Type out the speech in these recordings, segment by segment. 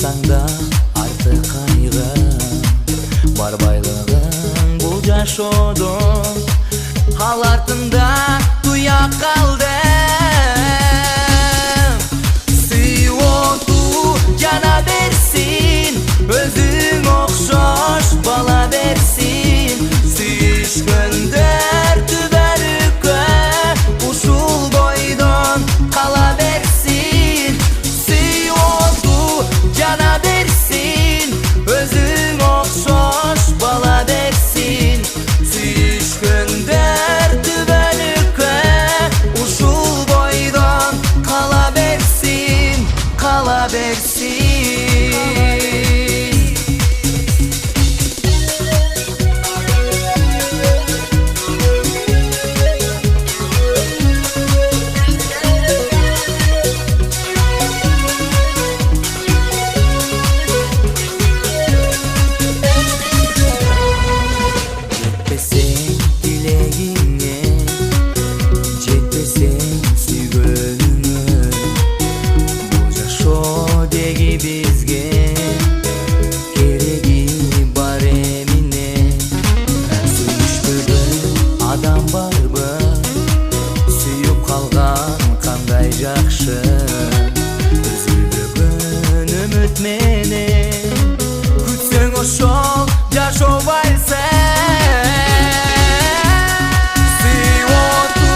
Алсаң да артық кайгы, бар байлыгың бул жашоодон. Ал артында туя калдым. Сыйооту жана берсин, өзүң окшош бала берсин. Сүйүшкөндөр түбөлүккө ушул бойдон кала берсин. Сыйооту жана берсин, өзүң окшош бала берсин. Сүйүшкөндөр түбөлүккө ушул бойдон кала берсин, кала берсин. Жетпесең тилегиңе, жетпесең сүйгөнүңө, бул жашоо деги бизге кереги бар эмне? Сүйүшпөгөн адам барбы? Сүйүп калган кандай жакшы, үзүлбөгөн үмүт менен күтсөң ошол жашобайсың. Сыйооту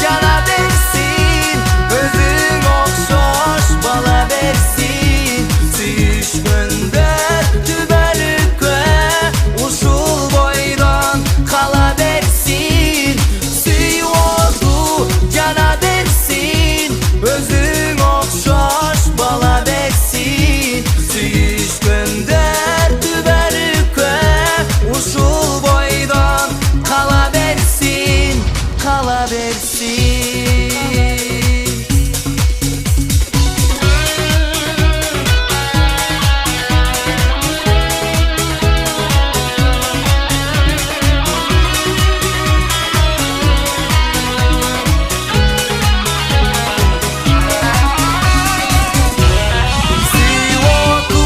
жана берсин, өзүң окшош бала берсин. Сүйүшкөндөр түбөлүккө ушул бойдон кала берсин. Сыйооту жана берсин, өзүң окшош бала берсин. Сүйүшкөндөр түбөлүккө ушул бойдон кала берсин, кала берсин. Сыйооту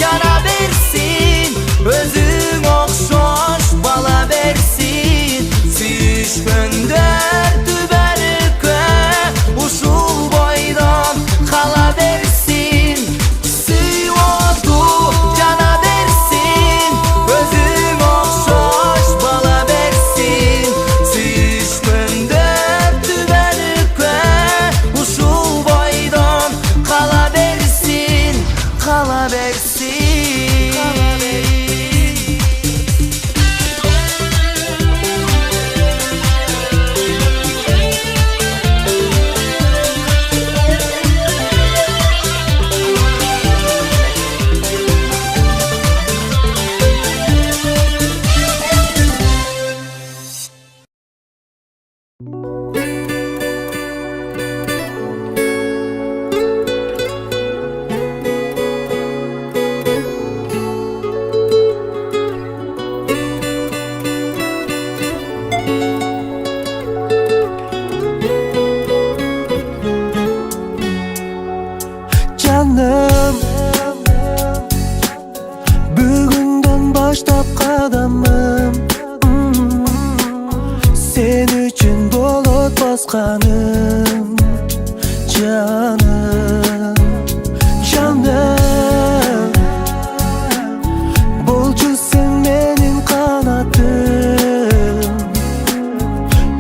жана берсин, өзүң окшош бала берсин. Сүйүшкөндөр түбөлүккө ушул бойдон кала берсин. Сыйооту жана берсин, өзүң окшош бала берсин. Сүйүшкөндөр түбөлүккө ушул бойдон кала берсин, кала берсин. Canım, bugünden başlap kadamım. Sen üçün bolot baskanım. Canım, canım, bolcu sen menin kanatım.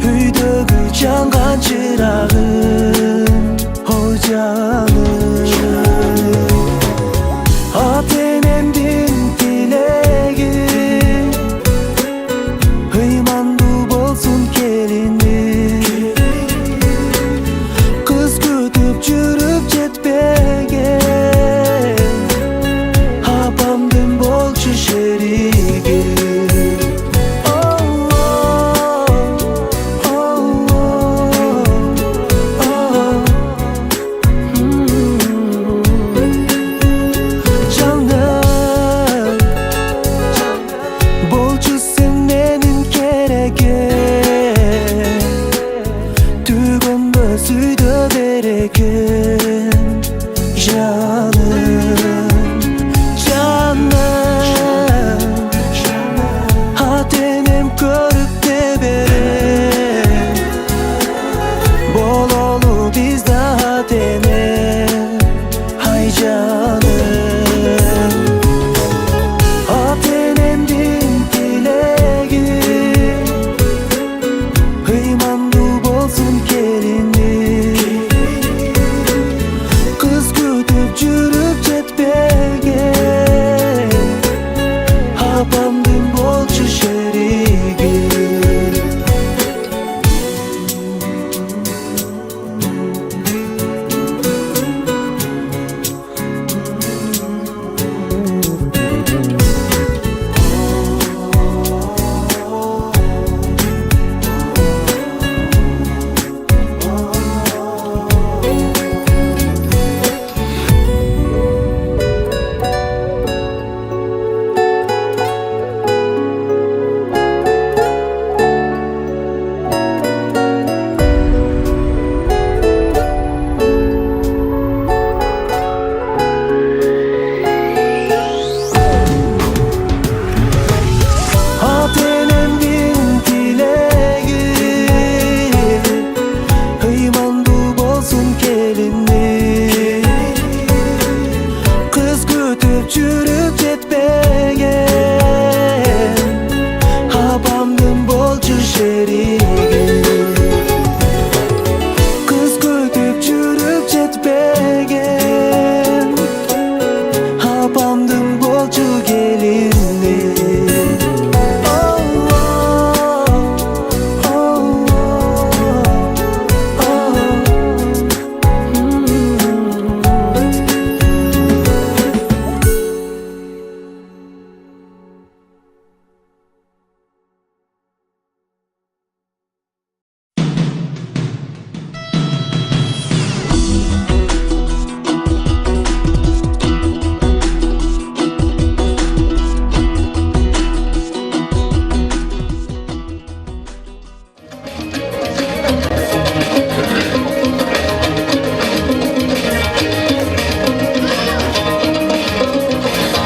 Üydögü jangan çırağım. O canım, atenemdin tilegi, hıymandu bolsun kelini. Kız kütüp жүрүp жетпеген, апамдын болчу шериги. Suyda bereken canım.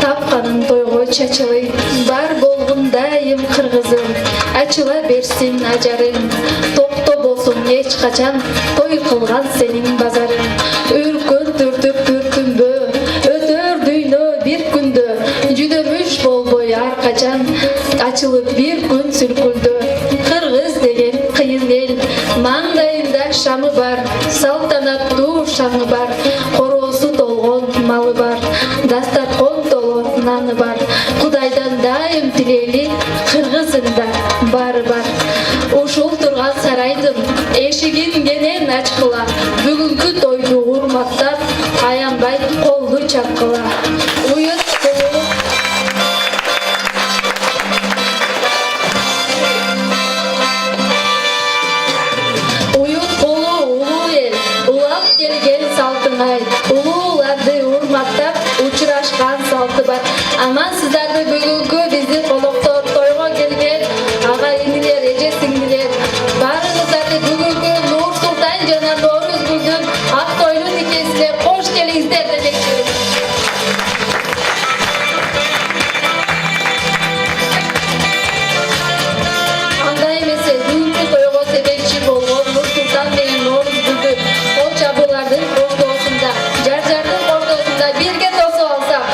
Tapkanın toygo çaçılı, var bolgun dayım kırgızım, açıla bersin ajarın, tokto bolsun geç kaçan, toy kılgan senin bazarın. Ürkün türtüp türkünbö, ötör düynö bir kündö, jüdömüş bolboy arkaçan, açılıp bir gün sürküldü. Kırgız degen kıyın el, mangdayında şamı var, saltanatlı şanı var, korosu dolgon malı var, dastarkon dolu nanı var, Kudaydan daim tileli, kırgızında bары бар. Ушул турган сарайдын эшигин кенен ачкыла, бүгүнкү тойду урматтап, аянбай колду чапкыла. Уют колу улуу эл, улап келген салтыңай, улууларды урматтап, учурашкан салты бар. Амансыздарды бүгүнкү биздин коноктор тойго келген ага инилер, эже сиңдилер, баарыңыздарды бүгүнкү Нур Султан жана Ноорузгүлдүн ак тойлуу никесине кош келиңиздер демекчимин. Андай эмесе бүгүнкү тойго себепчи болгон Нур Султан менен Ноорузгүлдү кол чабуулардын коштоосунда, жар-жардын коштоосунда бирге тосуп алсак.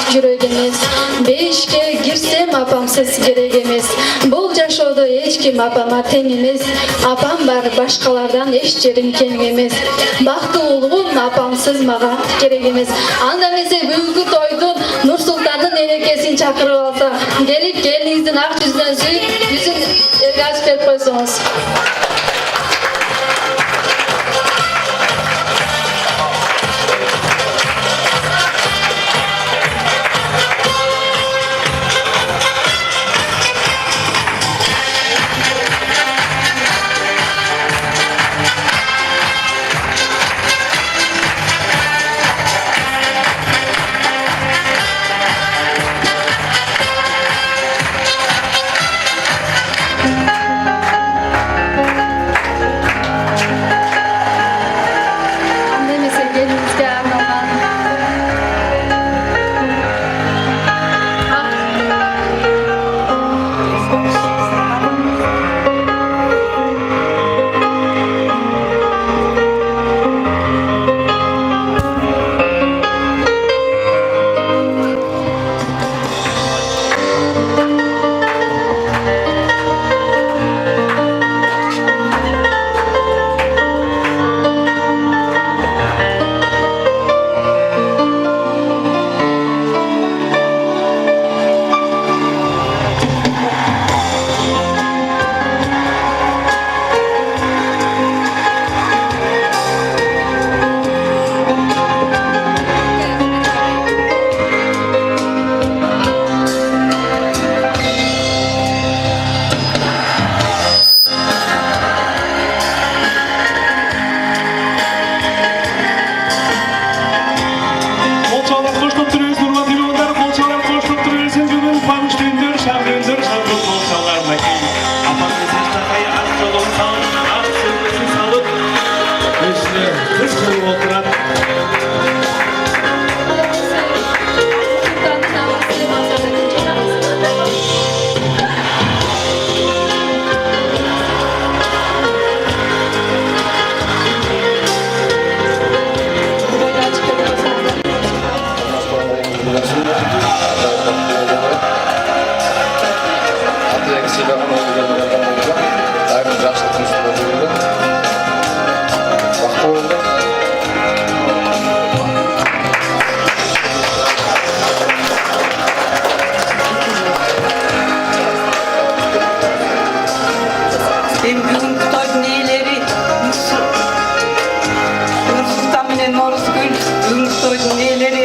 Жүрөк эмес, бешке кирсем апамсыз керек эмес. Бул жашоодо эч ким апама тең эмес. Апам бар, башкалардан эч жерим кем эмес. Бактылуулугум апамсыз мага керек эмес. Анда эмесе бүгүнкү тойдун Нур Султандын энекесин чакырып алсак, келип келиңиздин ак жүзүнөн сүйүп, жүзүн ачып берип койсоңуз.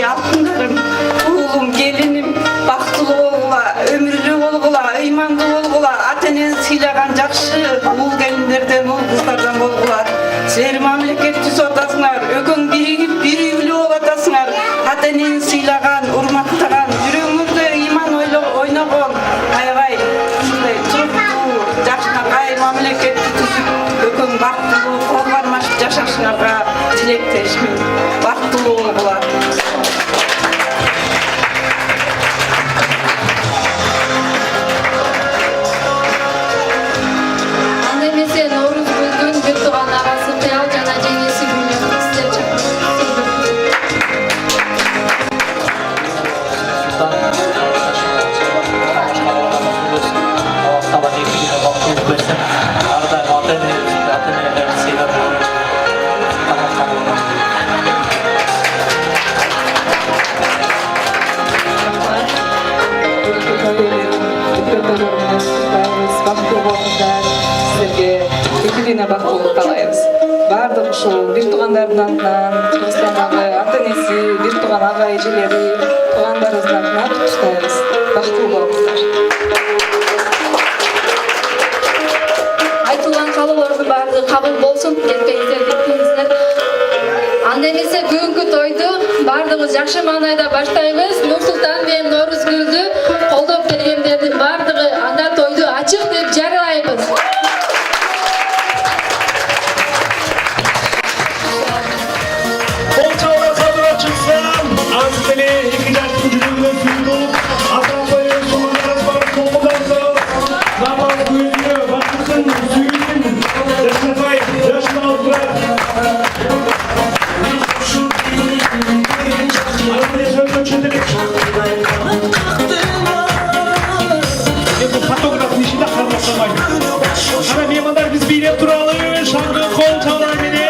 ey altınlarım, oğlum, gelinim, baktılı olgula, ömürlü olgula, imanlı olgula, atenen sıylagan jakşı, ul gelinlerden, ul kızlardan olgula. Sizler mamleket düz otasыңар, ökün birigip bir üylü olatasыңар, atenen sıylagan, urmattagan, жүрөгүңүздө iman ойногон, аябай, ушундай туруктуу, жакшынакай мамлекетти түзүп, ökün бактылуу, кол бармашып жашашыңарга тилектешмин. Бактылуу болгула. Анда эмесе Нооруз Гүлдүн бир тууган агасы Кыял жана жеңеси Гүлнур сиздер Sizlerge ötülüğüne baktığını kalayız. Bardıq uşul bir tuğanların adından, Kırgızstandagı ata-enesi, bir tuğan ağa ejeleri, tuğanlarımыздın adına kutlayız. Baktılı bolыңыздар. айтылган каалоолордун баардыгы кабыл болсун, кетпеңиздер деп келиңиздер. Анда эмесе бүгүнкү тойду баардыгыбыз жакшы маанайда баштайбыз. Нурсултан менен Нооруз Гүлдү колдоп келгендердин баардыгы анда тойду ачык деп жарыялайбыз. Kolçalar kadar çıksam, az bile iki yaşlı cümle sürdüm. Atam boyu sonuna var kolumda. Namaz kuyuyor, bakın sürdüm. Yaşatay, yaşlı aldılar. Arabaya söyle çötelik. Bu fotoğrafın içinde kalmasamayın. Ana mimarlar biz bilet duralım. Şarkı kolçalar benim.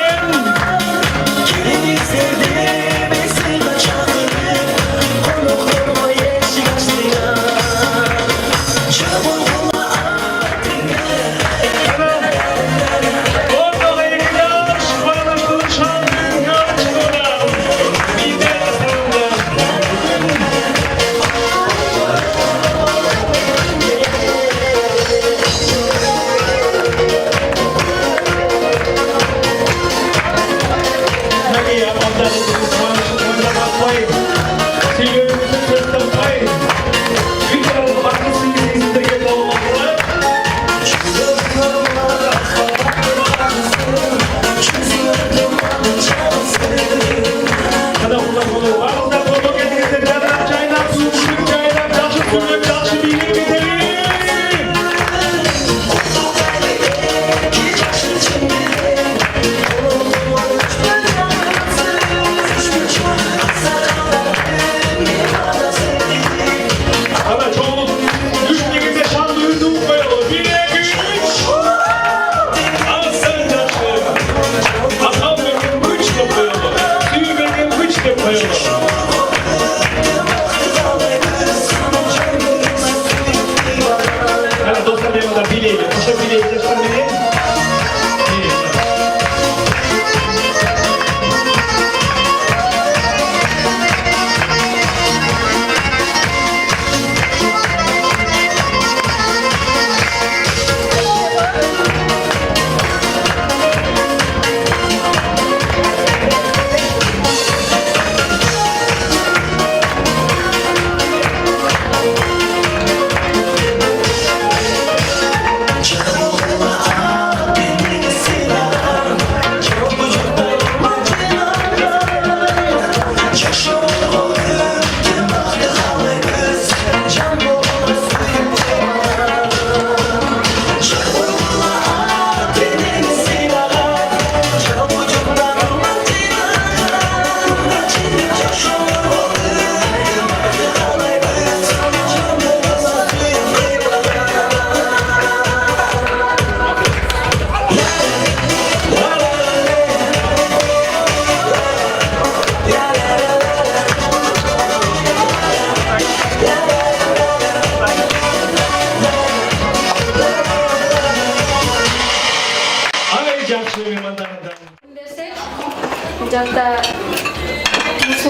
Жакта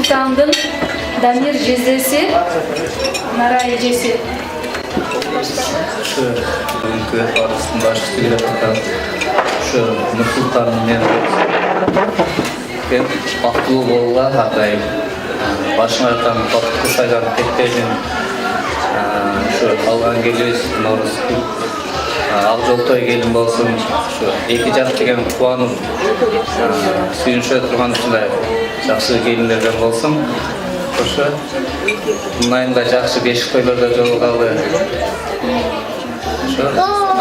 Нурсултандын Дамир жездеси, Нара эжеси. Şu bugünkü arasında açıkçayla tutan şu Nursultan ben baktığı boğula hakkayım. Başına atan baktığı sayılan teklerin şu Allah'ın geliyoruz Noruz Akjoltoy gelin bolsun şu iki jak деген кубанып сүйүнүшө турган ушундай жакшы келиндерден болсун. Ошо мынайында жакшы бешик тойлордо жолугалы. Ошо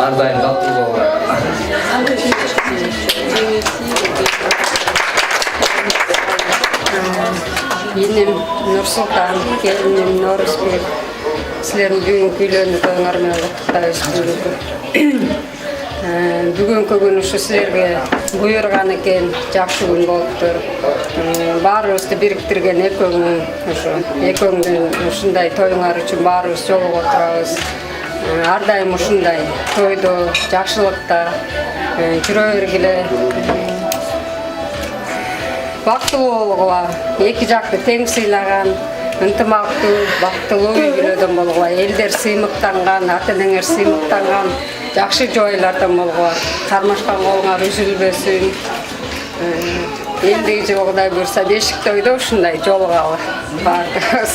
ар дайым калктуу болгула. Енем Нурсултан, келиним Норузбек. Силердин бүгүнкү үйлөнүү тооңор менен куттуктайбыз. Бүгүнкү күн ушу силерге буйрган экен, жакшы күн болуптур. Баарыбызды бириктирген экөөңдүн ушундай тоюңар үчүн баарыбыз жолугуп отурабыз. Ар дайым ушундай тойдо, жакшылыкта жүрө бергиле. Бактылуу болгула, эки жакты тең сыйлаган, ынтымактуу, бактылуу үй бүлөдөн болгула, элдер сыймыктанган, ата-энеңер сыймыктанган, жакшы жойлардан болгула, кармашкан колуңар үзүлбөсүн. Элдиги жылы Кудай буйрса бешик тойдо ушундай жолугалы баардыгыбыз.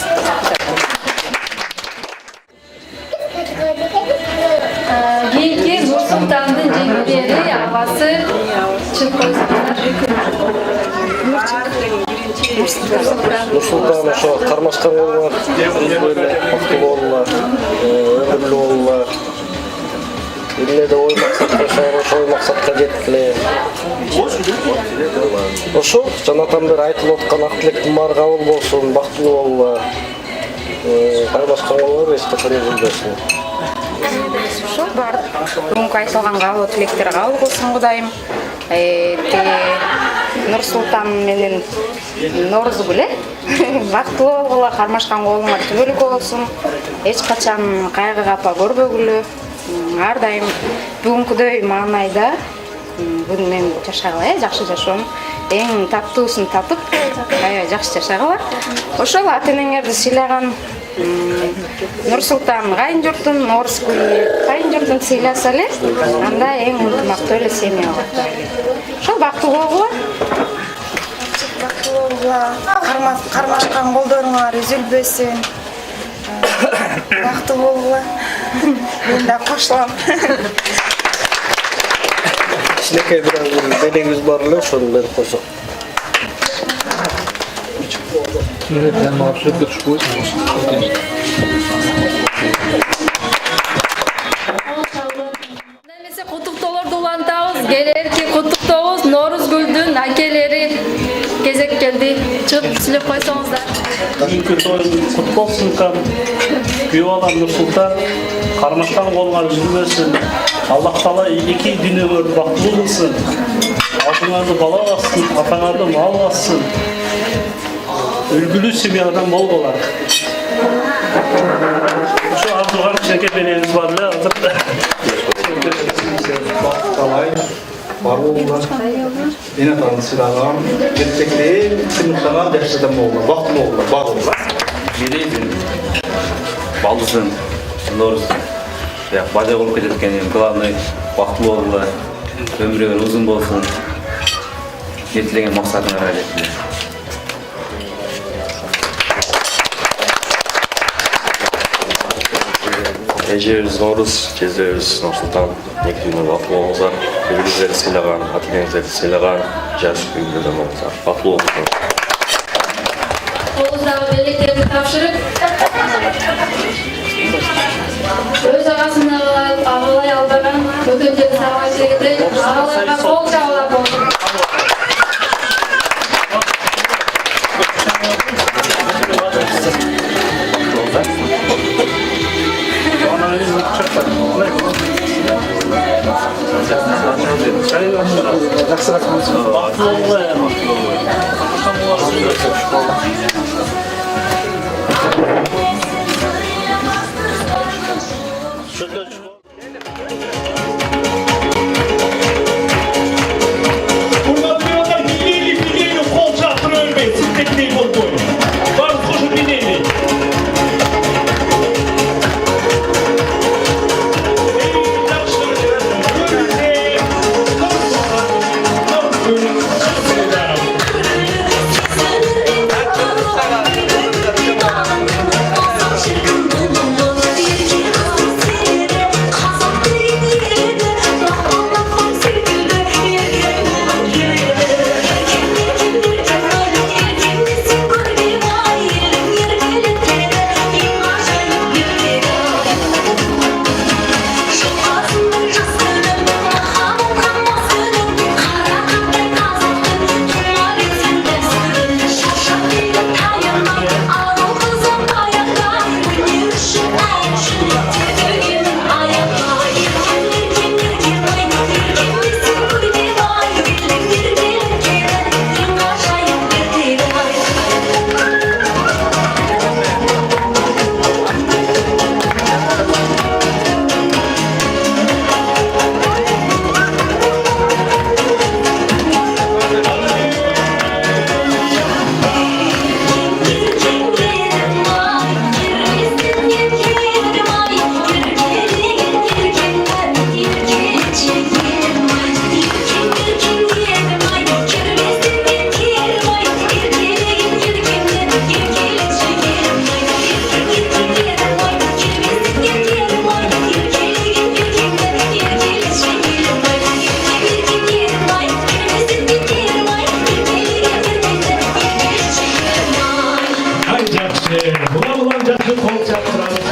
Кийинки Нурсултандын жеңгелери, агасы чыкпайсыңдар. Нурсултан ошо кармашкан болуңар, өзгөлө бактылуу болуңар, өмүрлүү болуңар. Эле да ой максатка чогуу, ошол максатка жеткиле. Ошо жанатан бери айтылып аткан ак тилектин баары кабыл болсун, бактылуу болуңар. Кармашкан болуңар, эч качан üzülбөсүн. Ошо бар. Бүгүнкү айтылган кабыл тилектер кабыл болсун Кудайым. Нурсултан менен Норузгүл бактылуу болгула, кармашкан колуңар түбөлүк болсун. Эч качан кайгы капа көрбөгүлө. Ар дайым бүгүнкүдөй маанайда бүгүн мен жашагыла, жакшы жашоом. Эң таттуусун татып, жакшы жашагыла. Ошол ата-энеңерди сыйлаган Нурсултан кайын журтун, Норузгүл кайын журтун сыйласа эле, анда эң ынтымактуу эле семья болот. Ошол бактылуу болгула. Бактылуу болгула, кармашкан колдоруңар үзүлбөсүн. Бактылуу болгула. Мен да кошулам. Кичинекей бир белегибиз бар эле, ошону берип койсок. Немесе куттуктоолорду улантабыз. Келерки куттуктообуз Норузгүлдүн акелери кезек келди. Чыгып сүйлөп койсоңуздар. Бүгүнкү тоюңуз кут болсун кам. Күйөө балам Нурсултан, кармашкан колуңар үзүлбөсүн. Аллах Таала эки дүйнөгөрдү бактылуу кылсын. Алдыңарды бала бассын, атаңарды мал бассын. Үлгүлүү семьядан болгула. Ошо артылган кичинекей белегибиз бар эле азыр. Талай бар болуңар. Эн атаны сыйлаган, келечекте сыймыктаган жакшы адам болуңар, бактылуу болуңар, бар болуңар. Берейин балдызын Норuz бажа болуп кеткен, главный бактылуу болгула, өмүрүңөр узун болсун. Жетилеген максатыңарга жеткиле. Эжебиз Норuz, жездебиз Нурсултан, эки дүйнө бактылуу болуңуздар. Өзүңүздөрдү сыйлаган, ата-энеңиздерди сыйлаган жаш күндөрдөн болуңуздар. Бактылуу болуңуздар. Колуңуздагы белектерди тапшырып, өз агасына агалай алдаган өтөндөрдү сагай сегиздей агаларга кол чабуулап болду. Bulan жақсы қол шаптырады.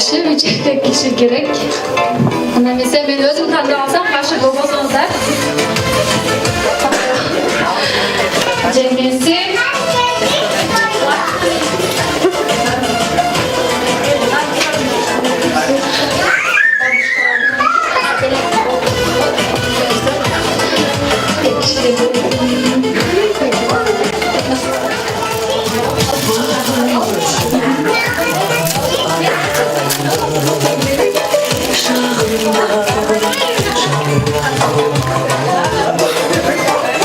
kişi, üçte kişi gerek. Ondan mesela ben özüm tanıdık alsam karşı olmasanızlar. Cemesi.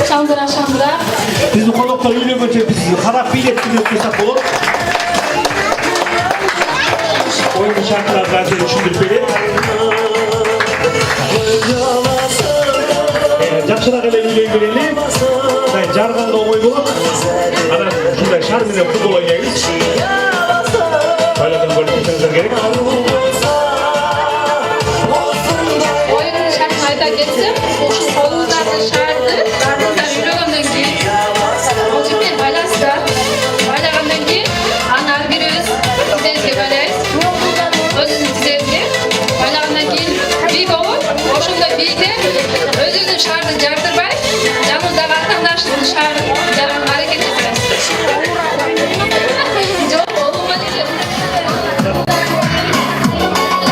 Şandıra şandıra. Biz bu konuklar üylenince biz harap biletini tutsak olur. Oyun şartlar zaten düşündürmeli. Жақшырақ эле үйлөнгүрели. Жарганда оңой болот. Анан ушундай шар менен футбол ойнойбуз. Байладан көрүп кетсеңиздер керек. Oyunun şartını ayta geçsem, şu kolunuzda şartı, ardından yürüyenden keyin, o cidden baylasızlar. Baylagandan keyin, anar giriyoruz, tizezge baylayız. Özünün tizezge. Baylagandan keyin bir olup, oşunda birde özünün şartını jardırбай, жаныңыздағы vatандаштың шарын жағын hareket etmez. Жоқ, болуға деле.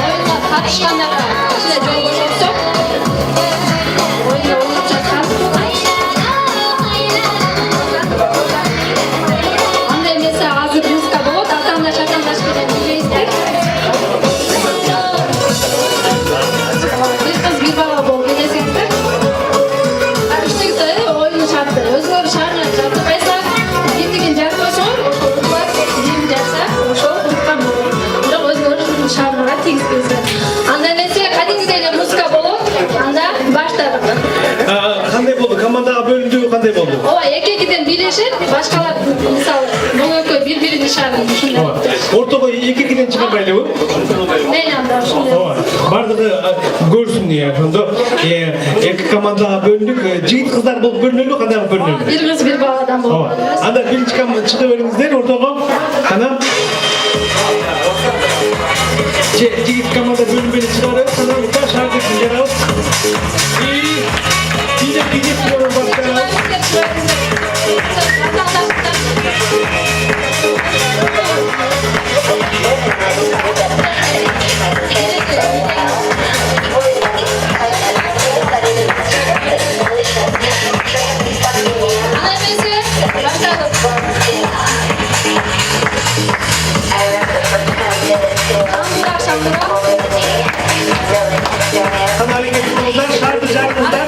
Oyunға қатысқандарға ішіне жол көрсетсек, oyunda olup жатқан. Андай эмесе азыр музыка болот, атандаш менен билейсиздер. Bir kız bir baba bol bilesizdir. İşte oyun şartı. Özgür şartı jardırбайса, биздигин жардырбасаңар, ошол укпай, бирин жарса, ошол уккан болот. Бирок өзгөрүш шартына тийиспейсиз. Анда эмесе кадимгидей эле музыка болот, анда баштадык. Кандай болду? Командага бөлүндү, кандай болду? Ооба, эки-экиден бийлешип, башкалар мисалы, бул экөө бири-биринин шарын ушундай. Ортого 2-2'den çıkamaylı bu. Мен анда ушундай. Бардығы көрсін не, сонда екі командаға бөліндік, жігіт қыздар болып бөлінелі, қандай бөлінелі? Bir kız bir baladan болот. Анда бірінші команда шыға беріңіздер, ортаға қана жігіт команда бөлінбені шығарып, қана ұта шардысын жарауыз. Кейдеп тұрған басқарауыз. Kanalına gittiğinizden şarkı şarkılar.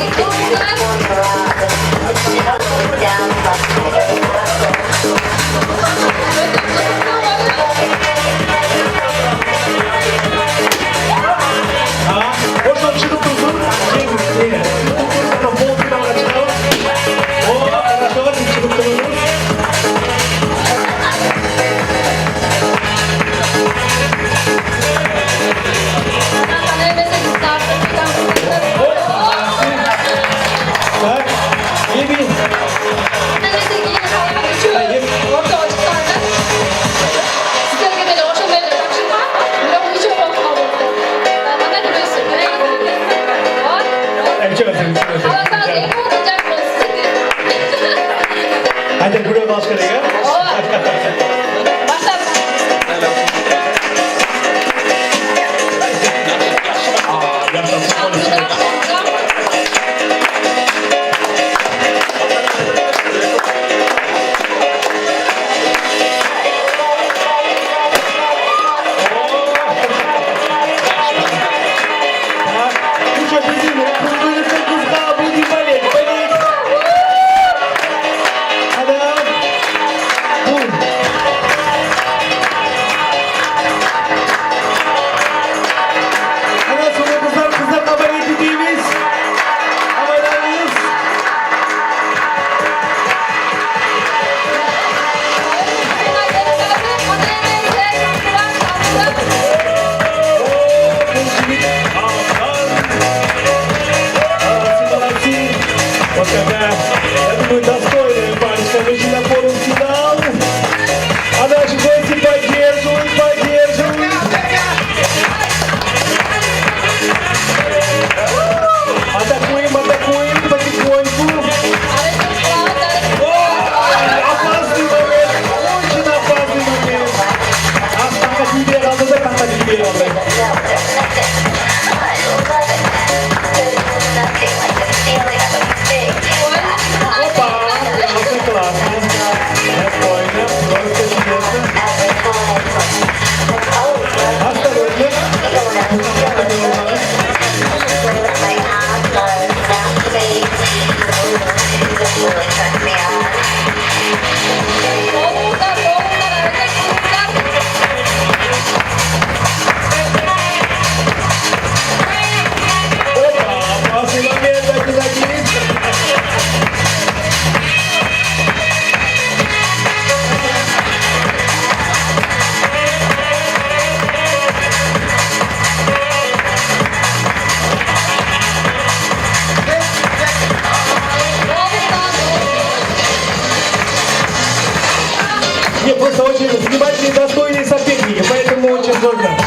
Oradan çıkıp dursun. Bol bir davra çıkalım. O araçlar çıkıp dursun. Bak, iyi bir. Hadi buraya başka ne ya? Нет, просто очень внимательные, достойные соперники, поэтому очень сложно.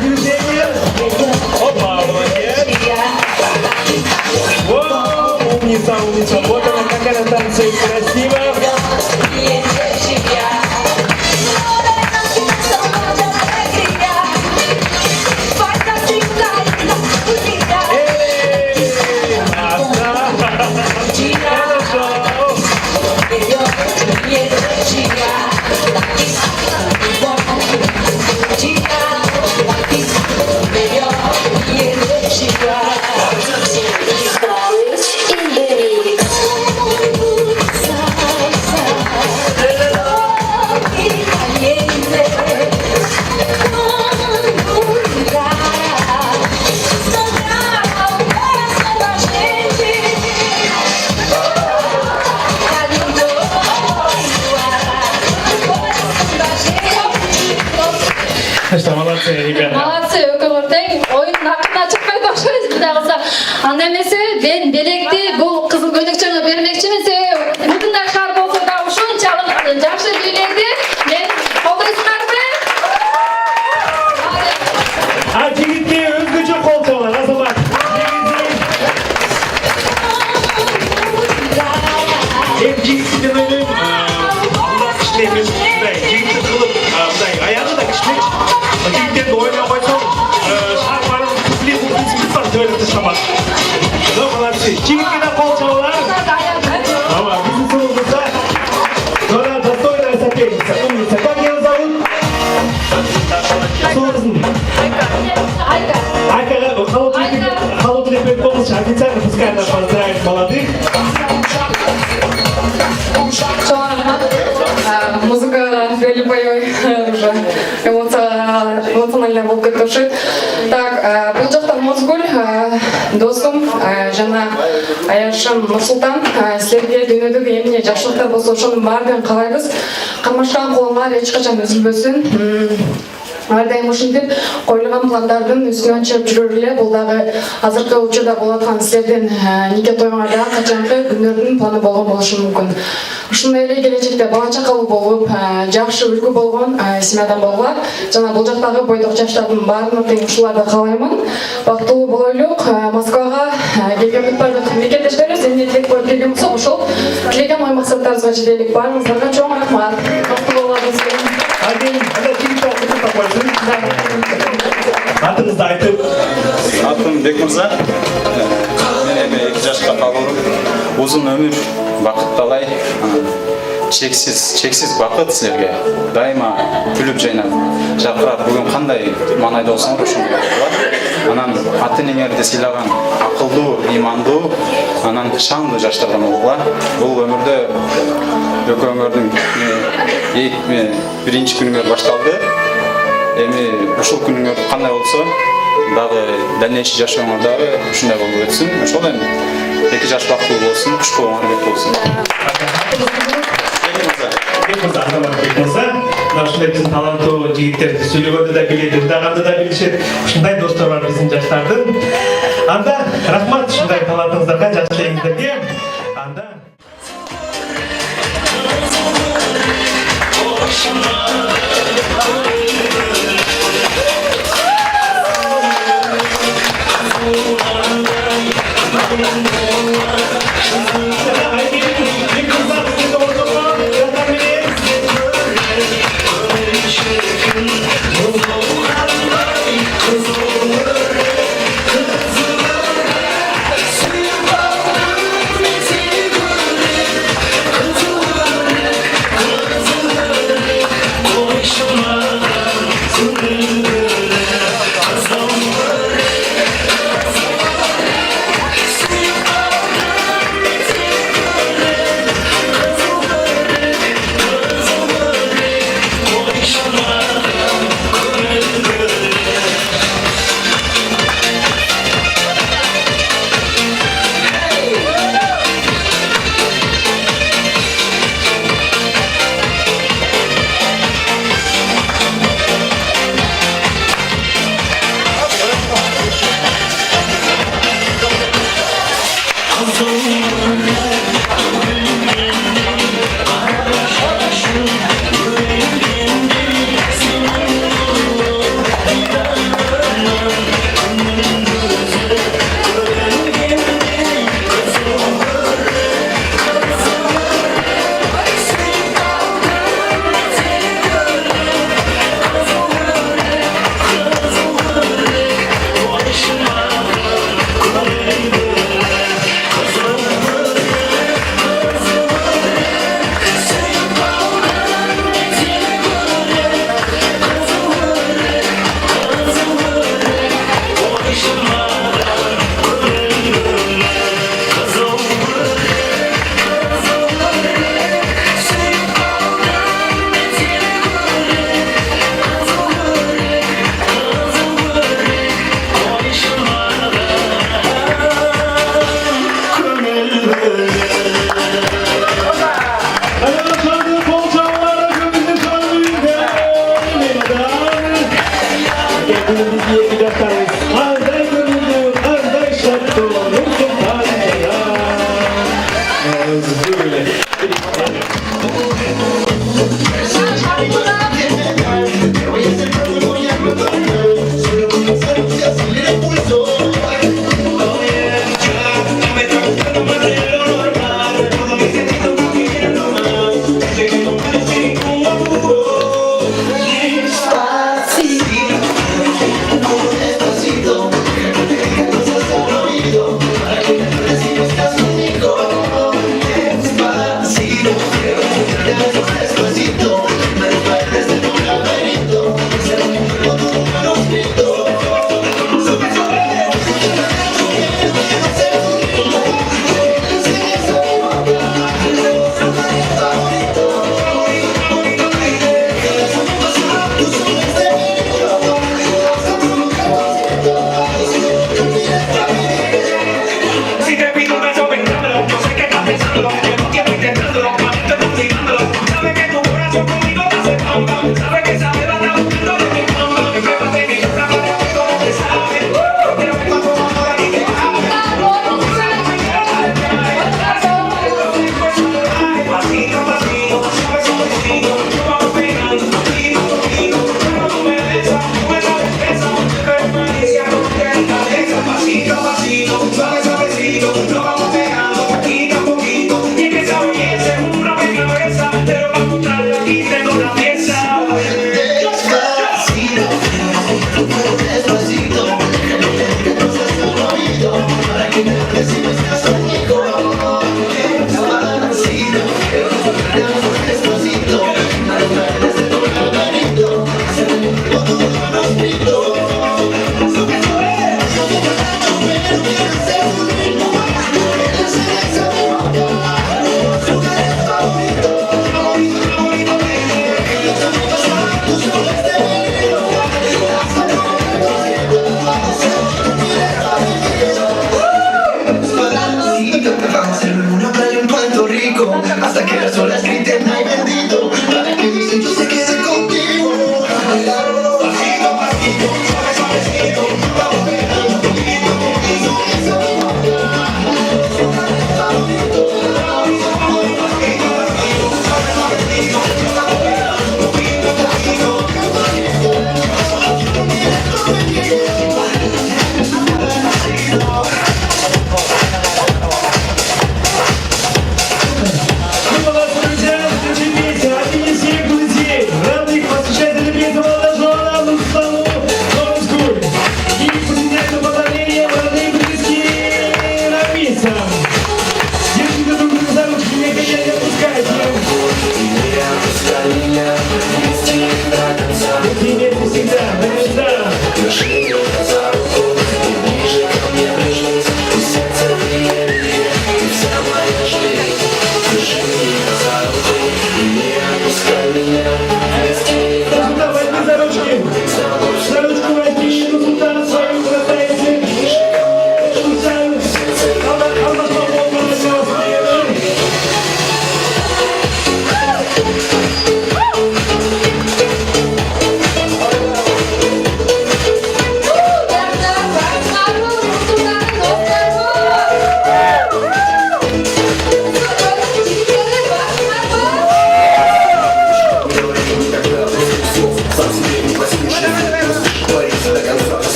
Движение. Опа, молодец. О, умница. Вот она, какая танцует красиво. Что, молодцы, ребята. Молодцы, өкімірдің ойын ақына шықпай башырыз бұда қылса. Анда емесе, ben белекті бұл қызыл көйлекшені бермекші месе, бұтындай шар болса да ұшын чалын жақшы биледі. Мен қолдайсыңарды. А жігітке өзгөчө қол соғылар, Азамат. Мен жігітті ойлаймын, Allah кішілеміз, жігітті қылып, аяғы да кішілек. Жігіттерді ойнай қойсам, шарпарым туфли бұл принципі бар, төйлікті шамат. Ну, молодцы. Жігітке де қол соғылар. Ама, біздің сұрымызда, Нора достойная соперница, умница. Как ее зовут? Сұрымыздың. Айка, холодный репет помощи. Официально пускай нас поздравит молодых. Музыка велипоёй уже эмоционально болып кетуші. Так, бұл жақтан Мозгүл, досым, жана Аяшым Нұрсұлтан, сілерге дүниедегі еміне жақшылықтар болса үшін бардын қалайбыз. Қармашқан қолыңар ешқашан үзілбөсін. Әрдайым ушинтип коюлган пландардын үстүнөн чыгып жүрүрлө. Бул дагы азыркы учурда болуп аткан силердин нике тоюңарда качанкы күндөрдүн планы болгон болушу мүмкүн. Ушундай эле келечекте бала чакалуу болуп, жакшы үлгү болгон семьядан болгула. Жана бул жактагы бойдок жаштардын баарына тең ушуларды каалаймын. Бактылуу болойлук. Москвага келген бардык мекендештерибиз эмне тилек коюп келген болсо ошол тилеген ой максаттарыбызга жетелик. Баарыңыздарга чоң рахмат. Бактылуу болуңуз. Атыңызды айтып. Атым Бекмырза. Мен 2 жашка калдым. Узун өмүр, бакыт талай. Чексиз бакыт силерге. Дайыма күлүп жайнап, жакырап, бүгүн кандай маанайда болсоңор ошондой болот. Анан ата-энеңерди сыйлаган акылдуу, ыймандуу, анан шаңдуу жаштардан болгула. Бул өмүрдө экөөңөрдүн биринчи күнүңөр башталды. Эми ушул күнүңөр кандай болсо, дагы дальнейший жашооңор дагы ушундай болуп өтсүн. Ошол эми 2 жаш бактылуу болсун, куш болгоңор бек болсун. Бекмырза, Азамат Бекмырза, ушундай биздин таланттуу жигиттер сүйлөгөндү да билет, ырдаганды да билишет. Ушундай достор бар биздин жаштардын. Анда рахмат ушундай талантыңыздарга, жакшы элеңиздерге. Анда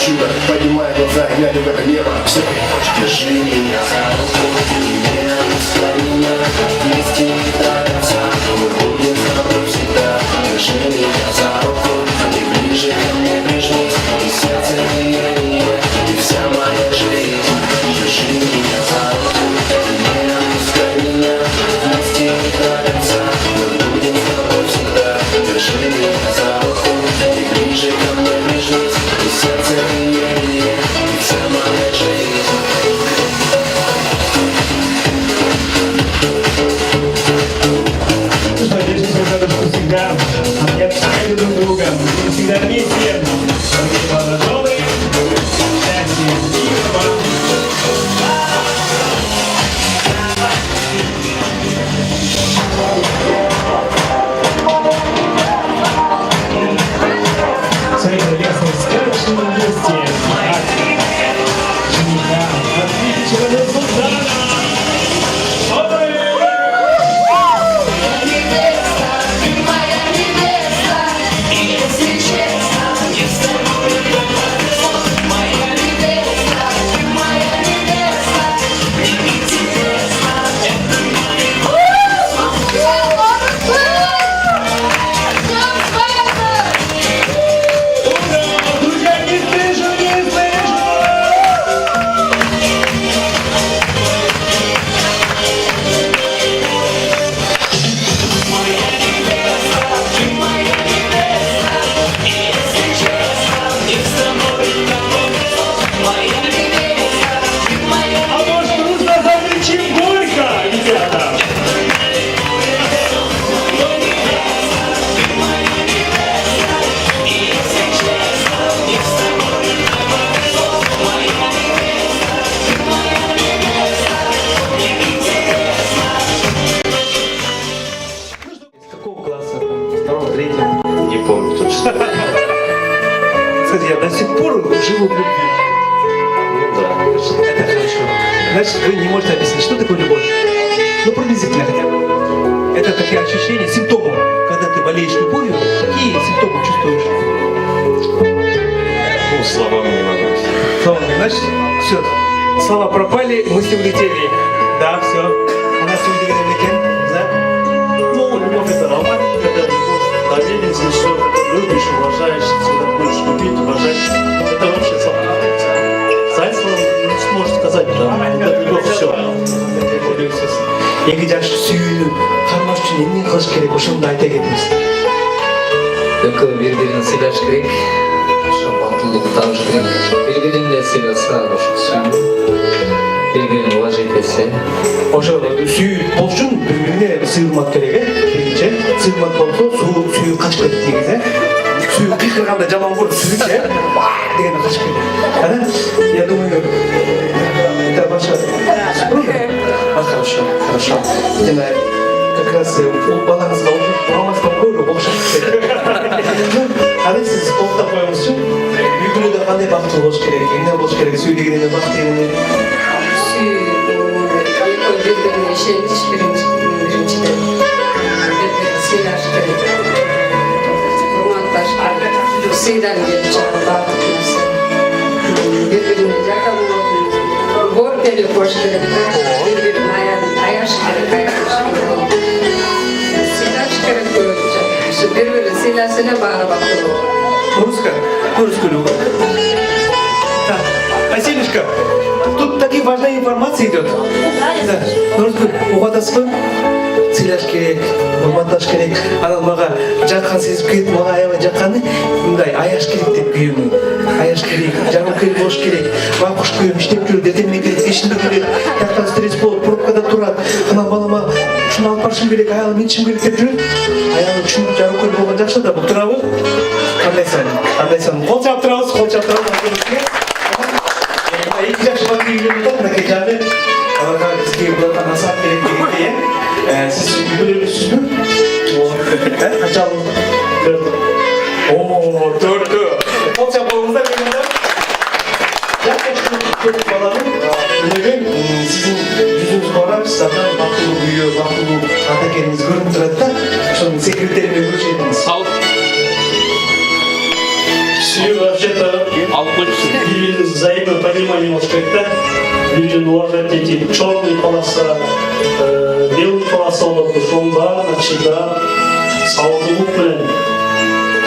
чудо, поднимая глаза, глядя в это небо. Все держи меня за руку, неоспоримо, вместе не тратимся, мы будем с тобой всегда. Держи меня за руку, ты ближе ко мне прижмись, и сердце биение, и вся моя жизнь. Держи меня за руку, неоспоримо, вместе не тратимся, мы будем с тобой всегда. Держи меня за руку, ты ближе ко мне прижмись, и сердце биение, и вся моя жизнь. Надеюсь, что всегда объединяют друг друга, мы всегда вместе. Добрый, счастья и вам. Свои прелестные сказочные вести от жениха, от величего султана. Кстати, я до сих пор живу в любви. Ну да. Это хорошо. Значит, вы не можете объяснить, что такое любовь. Ну, приблизительно хотя бы. Это такие ощущения, симптомы. Когда ты болеешь любовью, какие симптомы чувствуешь? Ну, словами не могу. Словами, значит, все. Слова пропали, мысли улетели. Да, все. У нас сегодня weekend, да? Ну, любовь это романтика, это любовь, доверенность, что ты любишь, уважаешь, всегда будешь любить, уважать. Это вообще самое. За словом не сможешь сказать, да, это любовь, все. Екі жақ сүйіну, қармаш үшін емнен қылыш керек, ошонда айта кетіңіз. Экөө бири-бирин сыйлаш керек, ошо бактылуулук табыш керек. Бири-бирин сыйласа, ошо сүйүнүп, бири-бирин уважать этсе. Ошо сүйүү болуш үчүн бири-бирине сыйылмак керек, биринчи. Сыйылмак болсо сүйүү качып кетет негизи. Сүйүү кыйкырганда жаман көрүп сүйүч, дегенде качып кетет. Я думаю, это ваша супруга. Хорошо, хорошо. Как раз балансқа урамасқа көрі болашақ. Қандай сіз қолдап қойыңыз үшін үй күнінде қандай бақытты болуш керек, эмне болуш керек, сөйлегенде бақыт эмне? Экөө бири-бирине ишенич биринчиден. Бири-бирин сыйлаш керек. Урматташ керек. Сыйдан келип чыгат баардык нерсе. Бири-бирине жакын болуп, бор келип кош керек. Бири-бирин аяш керек, сыйлаш керек көбүнчө. Бири-бирин сыйласа эле баары бактылуу болот. Нурска любовь. Так, Василишка, тут такие важная информация идет. Да, Нурска, угадасызбы? Сыйлаш керек, урматташ керек. Анан мага жаккан сезип кетип, мага аябай жакканы мындай аяш керек деп күйөмүн. Аяш керек, жарокой болуш керек. Бакуш күйөм иштеп жүрөт, эртең менен келет, кечинде келет. Жактан стресс болуп, пробкада турат. Анан балама ушуну алып барышым керек, аялым минтишим керек деп жүрөт. Аялым үчүн жарокой болгон жакшы да, бул туурабы? Кандай сан? Кол чап турабыз, кол чап турабыз. Эки жакшы бакый үйлөнүп атат, мынакей жагы. Аларга бизге буларга насаат керек дегендей, сиз үйлөнүпсүзбү? Канча алдыңыз? О, төртү. Кол чап коюңуздар дегенде. Көп баланы өнөгөн сиздин жүзүңүз карап, сиз андан бактылуу үйү, бактылуу ата экениңиз көрүнүп турат да. Ошонун секреттерине көрүшөтүңүз. Все вообще-то взаимопонимание немножко это. Люди уважать эти черные полоса, белые полоса, шомба, начида, саудулук белен.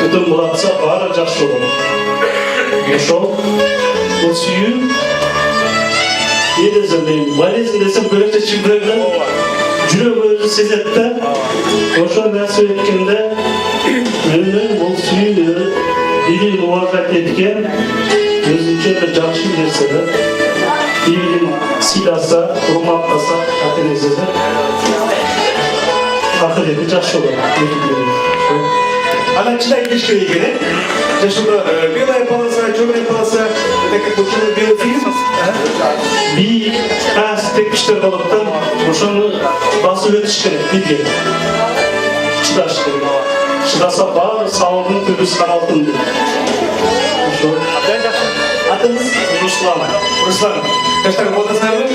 Түтін бұлатса бары жақсы болады. Ошол, ол сүйі, едесің деймін, байлесің десем көлекте шимбірегін, жүрек өзі сезетті. Ошол нәрсе өткенде, менің бұл сүйі билігін уважать еткен, өзінше бір жақсы нәрсе да. Билігін сыйласа, құрматтаса, ата-енесіне ақылеті жақсы болады. Она читает книжки Егены. Это что-то белая полоса, черная полоса. Это как бы белый фильм. Би аз текстер болуптан ошону басып өтүш керек биге. Чыдаш керек. Чыдаса баары сабырдын түбү каралтын дейт. Ошо. Атыңыз Руслан. Руслан. Каштар боласызбы?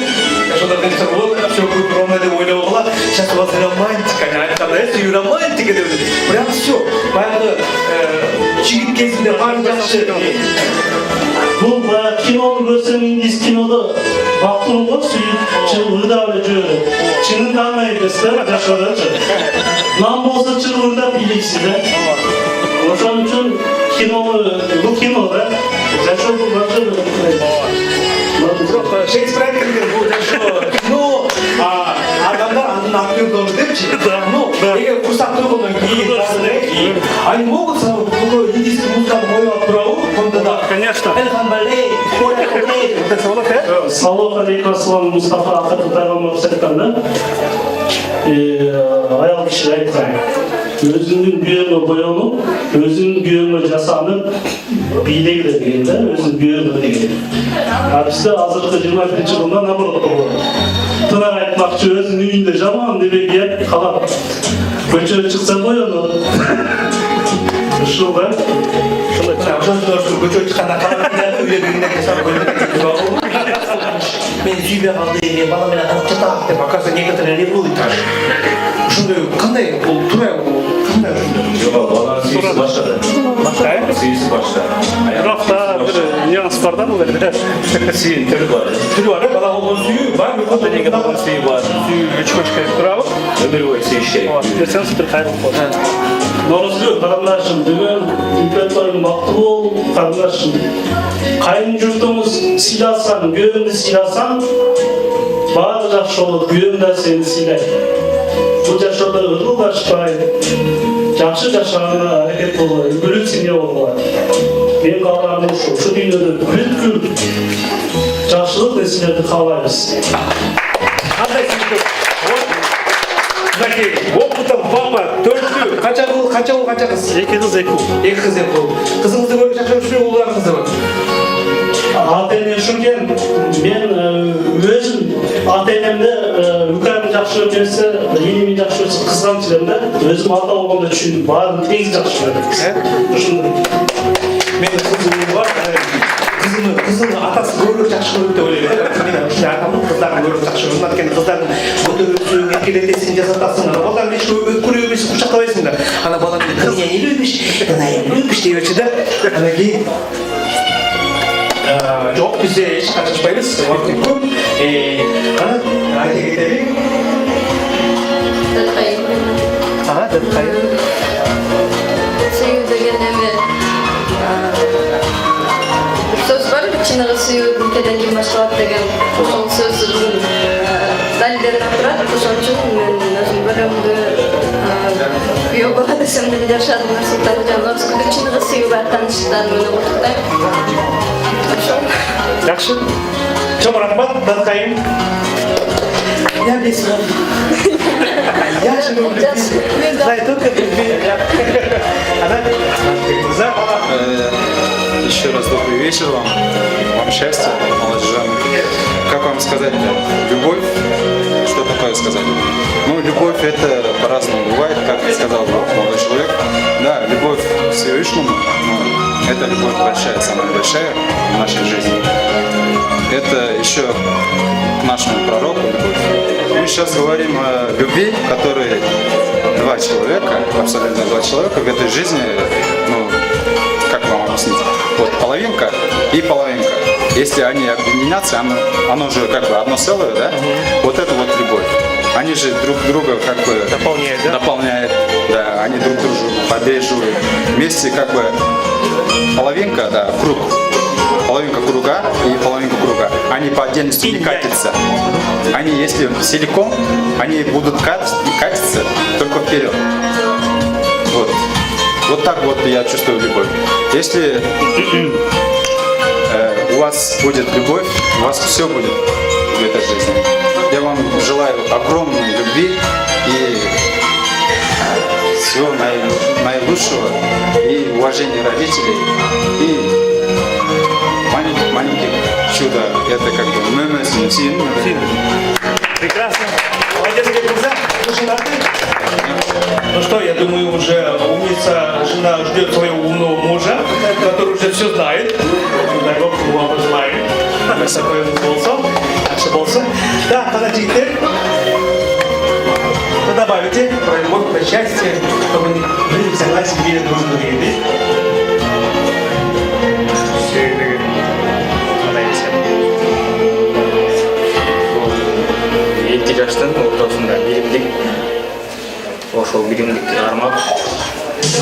Что-то конечно вот, все будет ровно деп ойлап алла. Сейчас у вас романтика, не айтқанда, сүй романтика деп. Прям все. Баяғы жігіт кезінде бар жақсы. Бул баягы кинону көрсөң, индис кинода бактыруу го сүйүп ырдап жүрөт. Чынында андай эмес да, жашоодочу. Нам болсо ырдап бийлейсиз да. Ошон үчүн бул кино да. Жашоо бул башка. Шекспир айтқан бұл кино, адамдар атын актер должен депчи. Ну, егер курсак тұрғаннан кейін, они могут такой индийский музыканы ойлап тұрау, онда да. Конечно. Элхан Балей, Коля Котлей. Саллаху алейкум ассалам Мустафа Акату пайғамбарымыз айтқанда, аял киши айтқан, өзіңнің күйеуіңе боянып, өзіңнің күйеуіңе жасанып, билейді деген да, өзіңнің күйеуіңе деген. Бізде азыркы 21-ші жылда наоборот болады. Тынар айтмақшы, өзіңнің үйінде жаман демеге қалап, көшеге шықса боянып. Ушул да. Көшеге шыққанда қалап, үйлеріңде жасап қойды. Мен сүйбей қалды, мен баламен атанып жатақ деп, оказывается, некоторые ревнуют даже. Ушундай, қандай, ол тура, қандай ушундай? Баланың сүйісі башқа. Сүйісі башқа. Бірақ та бір нюанс бар да бұл жерде. Сүйін түрі бар. Түрі бар, бала болған сүйі бар, Онда неге баланың сүйі бар. Сүйі үш көшке тұрабы. өмір бойы сүйіш керек. Ертеңіз бір қайрылып болады. Наурызгүл, қарындашым, бүгін үлкен тойың бақытты бол, қарындашым. Қайын жұртымыз сыйласаң, күйеуіңді сыйласаң, барлығы жақсы болады, күйеуің де сені сыйлайды. Бұл жашауда ырыл ашпай, жақсы жашағына әрекет болғай, үлгілік сене болғай. Мен қалғаным шу дүниеде бүткіл жақсылық нәсілерді қалаймыз. Қандай сүйкі? Знаки, опытом папа, төртті, қанша қыз? Екі қыз, екі ұл. Екі қыз, екі ұл. Қызыңызды көріп шақырып жүрген ұлдарыңызды бар. Ата-ене жүрген, мен өзім ата-енемді үкәмін жақсы көрсе, енемін жақсы көрсе қызған жүремді, өзім ата болғанда түсіндім, барын тегіз жақсы көрдім. Мен қызым бар, қызымның атасы көріп жақсы көріп деп ойлаймын. Мен атамның қыздарын көріп жақсы көріп, өйткені қыздардың көтеріп еркелетесің, жасатасың, балаларын еш көре өбесің, құшақтабайсың да. Ана баланың қызына не өбеш, ана өбеш деп өтші да. Ана кейін жоқ, бізде ешқанша шықпаймыз, уақыт көп. Ана, айта кетелік. Дәтқайым. Сүю деген эме бір сөз бар, чыныгы сүю өлкеден ким башталат деген, ошол сөздүн далилдери турат. Ошон үчүн мен өзүм бөлөмдү күйөө бала десем деле жашадым. Нурсултан Нурсултан чыныгы сүю бар тааныштар менен куттуктайм. Жақсы. Чоң рахмат, Датқайым. Я весь вам. Я живу в любви. Знаю только в любви. Она? Еще раз добрый вечер вам счастья, молодежам. Как вам сказать-то? Любовь? Что такое сказать? Ну, любовь это по-разному бывает, как сказал молодой человек. Да, любовь к Всевышнему, но это любовь большая, самая большая в нашей жизни. Это еще к нашему пророку любовь. Мы сейчас говорим о любви, которой два человека, абсолютно два человека в этой жизни, ну, как вам объяснить. Вот половинка и половинка. Если они объединятся, оно уже как бы одно целое, да? Вот это вот любовь. Они же друг друга как бы дополняют, да, они друг друга поддерживают. Вместе как бы половинка, да, круг. Половинка круга и половинка круга. Они по отдельности не катятся. Они, если целиком, они будут катиться только вперед. Вот. Вот так вот я чувствую любовь. Если у вас будет любовь, у вас все будет в этой жизни. Я вам желаю огромной любви и всего наилучшего, и уважения родителей, и маленьких чудо. Это как бы Прекрасно. Молодец, женаты? Ну что, я думаю, уже умница жена ждет своего умного мужа, который уже все знает. Да, подождите. Вы добавите про любовь, про счастье, чтобы они были в согласии, были дружно видеть. Эти жаштын ортосунда биримдик, ошол биримдикти кармап,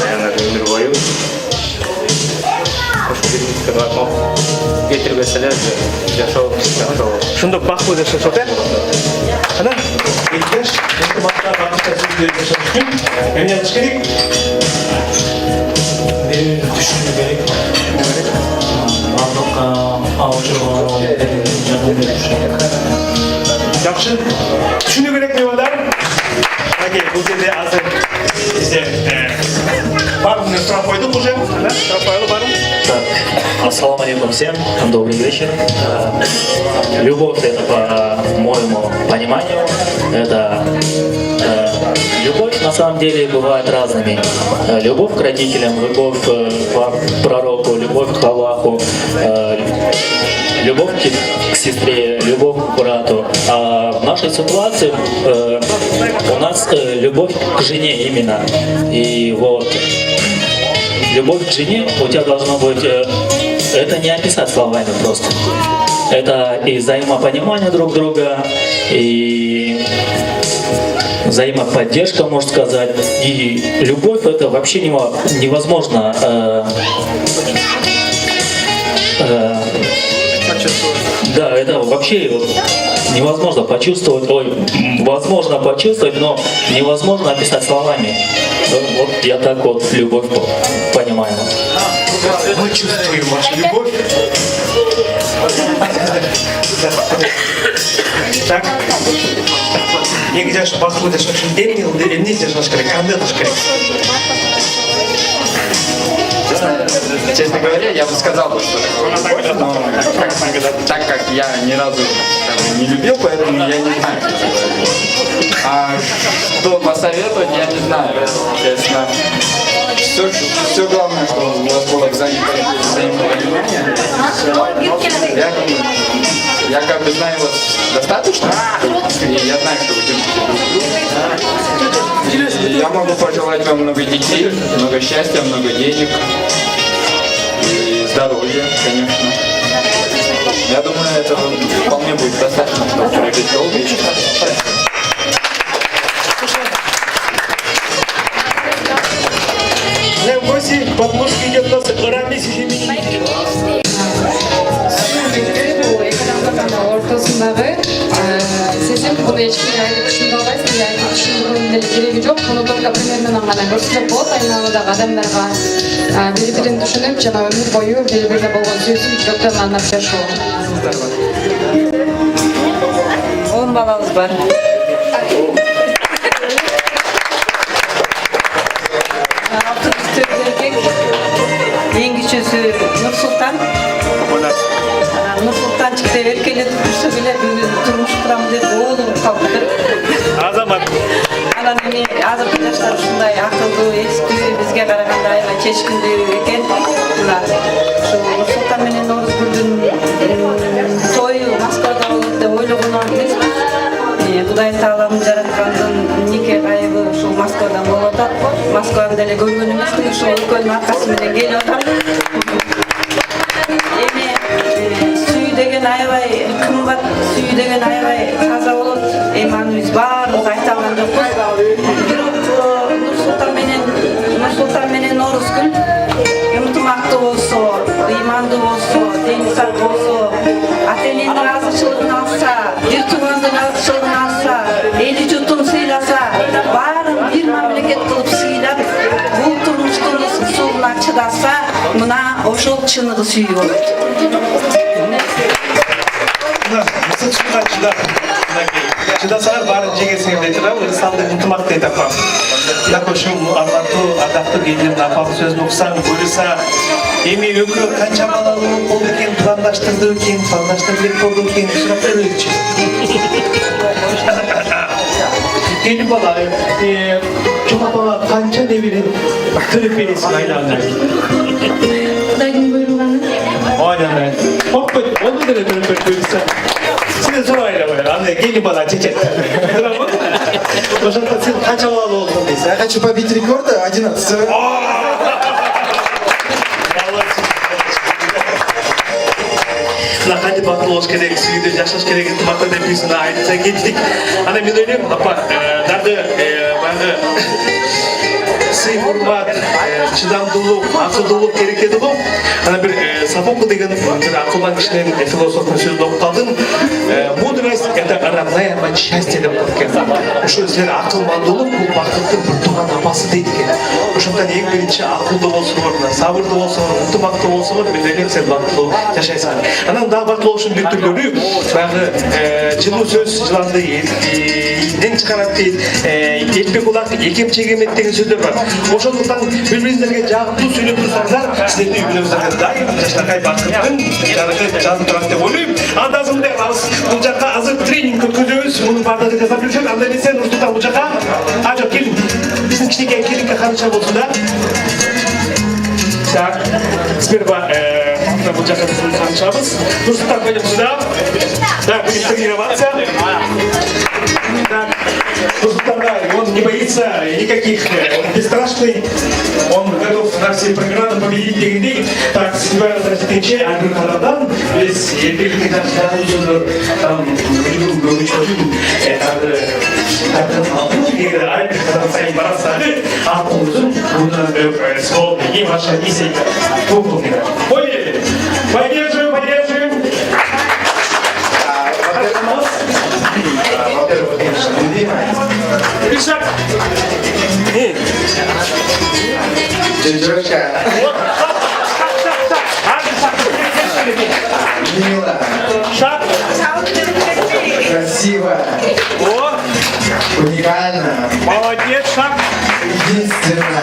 аянат өмүр бою ошол биримдикти кармап кетирбесе эле жашоо. Шундук бак боюнча жашоот, э? Ана, эки жаш, ынтымакта бакытта сүйлөп жашаш үчүн эмне кылыш керек? Түшүнүү керек. Бардыкка алышууга жардам бериш керек. Жақсы. Түшүнүү керек деп атам. Аке, бул жерде азыр бизде барлығын сұрап қойдық уже. Сұрап қойылы барын. Ассаламу алейкум всем, добрый вечер. Любовь, это по моему пониманию, это любовь на самом деле бывает разными. Любовь к родителям, любовь к пророку, любовь к Аллаху, любовь к сестре, любовь к брату. А в нашей ситуации у нас любовь к жене именно. И вот любовь к жене у тебя должно быть, это не описать словами просто. Это и взаимопонимание друг друга, и взаимоподдержка, можно сказать. И любовь это вообще невозможно да, это вообще невозможно почувствовать, возможно почувствовать, но невозможно описать словами. Вот я так вот любовь понимаю. Мы чувствуем вашу любовь. Так. Егер жаш бақылды шашын эмне жашаш керек, кандай кылыш керек? Честно говоря, я бы сказал, что такое любовь, но так как я ни разу не любил, поэтому я не знаю, что такое любовь. А что посоветовать, я не знаю, честно. Все главное, что у вас было взаимопонимание. Я как бы знаю вас достаточно, и я знаю, что вы любите друг друга. И я могу пожелать вам много детей, много счастья, много денег и здоровья, конечно. Я думаю, этого вполне будет достаточно, чтобы прожить долго и счастливо. Подмышка идет у нас рамис и ортасындағы сен бұны ешкімге айтып түсіндірмайсың, айтып түсіндірудің керегі жоқ. Бұны только примермен ғана көрсетіп болады айналадағы адамдарға бір-бірін түсініп, жаңа өмір бойы бір-біріне болған сөзін жүректен арнап жашау. 10 баламыз бар. Ең кішісі Нұрсұлтан. Нұрсұлтан шықта еркелетіп тұрса келе тұрмыш құрамын деп оғылым қалды. Азамат. Анан міне азыркы жаштар ушундай акылдуу, эскүү, бизге караганда аябай чечкиндүү экен. Мына ушу Нурсултан менен Орозгүлдүн тою Москвада болот деп ойлогонум эмес. Кудай Тааланын жараткандын нике кайыбы ушул Москвадан болуп атат. Москваны деле көргөн эмесмин, ушул өлкөнүн аркасы менен келип атам. деген аябай кымбат сүй деген аябай таза болот. Эйманыбыз баарыбыз айта алган жокпуз. Бирок Нурсултан менен Орускүл ынтымактуу болсо, ыймандуу болсо, дени сау болсо, ата-эненин ыраазычылыгын алса, бир туугандын ыраазычылыгын алса, эли журтун сыйласа, баарын бир мамлекет кылып сыйлап, бул турмуштун ысык-сууна чыдаса, мына ошол чыныгы сүйүү болот. Чыдасаңар барын жегесиңер деп турабы, ысалды ынтымак дейт апам. Так ошол армандуу, ардактуу келин апам сөзүн уксаң, көрүсө, эми өкү канча балалуу болду экен, пландаштырды экен, пландаштырып болду экен, сурап береличи. Келин бала, чоң апаңа канча небери төлөп бересиң айланга? Кудайдын буйруганы. Aynen. Hop, onu da dönüp koyursan. Şimdi sonra ayrı anne gelin bana çeket. Tamam. O zaman sen kaç havalı oldun biz? Я хочу побить рекорды 11. Nah hadi bakılos gerek, suyuda yaşas gerek, tımakta depiyorsun, ayetse geçtik. Ana milyonim, apa, nerede, bana сый урмат, чыдамдуулук, акылдуулук керек эди го. Ана бир Софокл деген бир акылбан кишинин философтун сөзүн окуп калдым. Мудрость это равняемое счастье деп атат экен. Ошо силер акылмандуулук бул бакыттын бир тууган апасы дейт экен. Ошондон эң биринчи акылдуу болсоңор, сабырдуу болсоңор, ынтымактуу болсоңор, мындай сен бактылуу жашайсың. Анан дагы бактылуу болушунун бир түрлөрү баягы жылуу сөз жыланды элден чыгарат дейт. Элпе кулак экем чегемет деген сөздөр бар. Ошондуктан бири-бириңерге жагымдуу сүйлөп турсаңдар, сиздердин үй-бүлөңүздөргө дайым жашнакай бакыттын жарыгы жазып турат деп ойлойм. Анда мындай кылабыз. Бул жакка азыр тренинг өткөзөбүз. Мунун баардыгы жасап жүрүшөт. Анда эмесе Нурсултан бул жакка. Жок, келин. Биздин кичинекей келинге карыша болсун да. Так. Сперва бул жакка биз карышабыз. Нурсултан коюп сюда. Так, будем тренироваться. Так. Нурсултан, он не боится никаких, он бесстрашный, он готов на все преграды победить дегендей. Так, сентябрь разрастынче, Альбер Харадан, без елбелки даже училдар, там, Альбер Харадан сайын барасады, артымыздың, бұны сол, ең ваша миссия, полковника. Поняли? Поддерживаем, поддерживаем. Во-первых, конечно, Пишак. Джорджа. Мило. Шаг. Красиво. Уникально. Молодец, шаг. Единственно.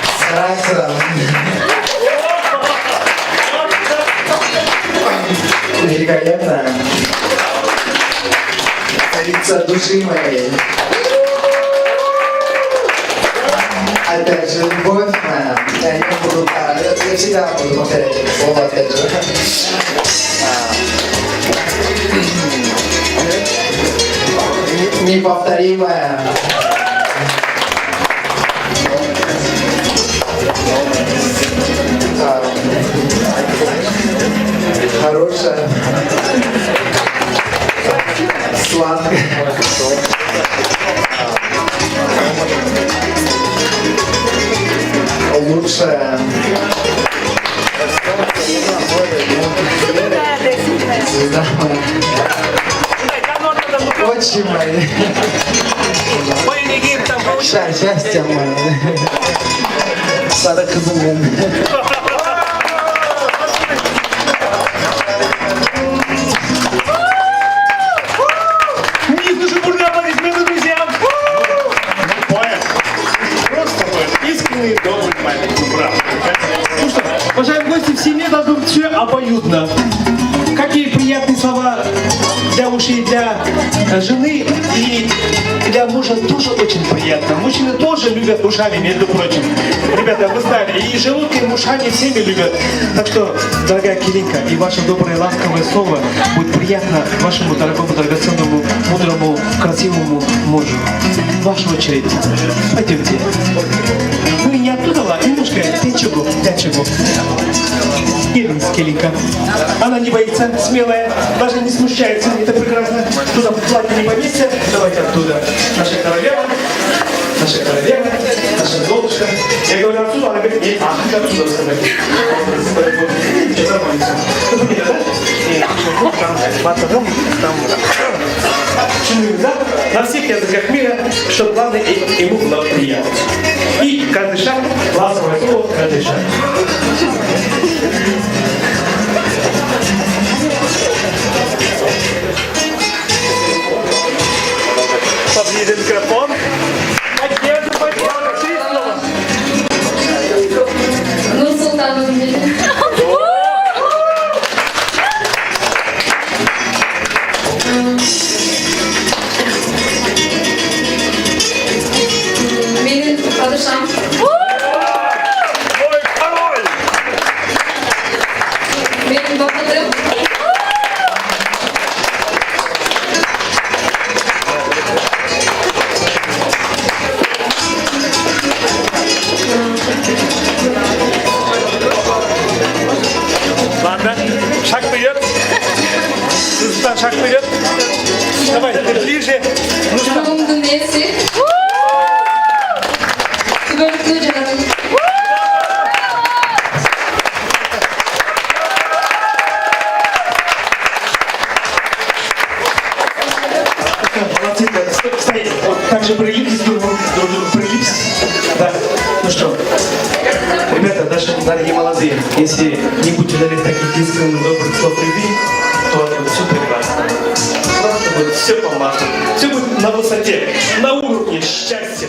С характером. Великолепно. Царица души моей. Опять же, любовь моя. Я не буду, я всегда буду повторять это слово, опять же. Неповторимая. Хорошая. Сладкая. Лучшая. Звезда моя. Очень моя. Счастье мое. Сара кызым. Уважаемые гости, в семье должно быть все обоюдно. Какие приятные слова для ушей, для жены и для мужа тоже очень приятно. Мужчины тоже тоже любят ушами, между прочим. Ребята, вы знали, и желудком, и ушами всеми любят. Так что, дорогая Келинка, и ваше доброе ласковое слово будет приятно вашему дорогому, драгоценному, мудрому, красивому мужу. Ваша очередь. Пойдемте. Вы не оттуда, немножко тянчугу. Келинка. Она не боится, смелая, даже не смущается, это прекрасно. Туда платье не поместится, давайте оттуда. Наша королева, наша золушка. Я говорю отсюда, она говорит, нет, оттуда сказать. Сейчас нормально. Ты поняла, да? На всех языках мира, чтобы главное ему было приятно. И каждый шаг, ласковое слово, каждый шаг. Поближе микрофон. Нурсултаным менин. Менин падышам. Менин бакытым. Ладно, шаг вперед. Нурсултан, шаг вперед. Давай, ты ближе. Нурсултан. Canımın nesi? Tübörlü canım. Молодцы, стоите. Вот так же прилиплись друг к другу, прилиплись. Да. Ну что, ребята, даже дорогие молодые, если не будете дарить таких искренних добрых слов любви, то будет все прекрасно. Просто будет все по маслу. Все будет на высоте, на уровне счастья.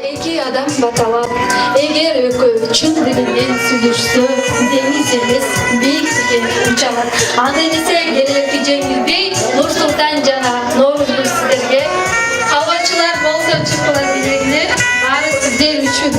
Эки адам баталап, эгер экөө чын дилинен сүйлөшсө, деңиз эмес, бийик деген учалат. Аны эмесе келеки жеңилбей, Нурсултан жана Ноорузгүл сиздерге, кабачылар болсо чыккыла дилегине, баары сиздер үчүн.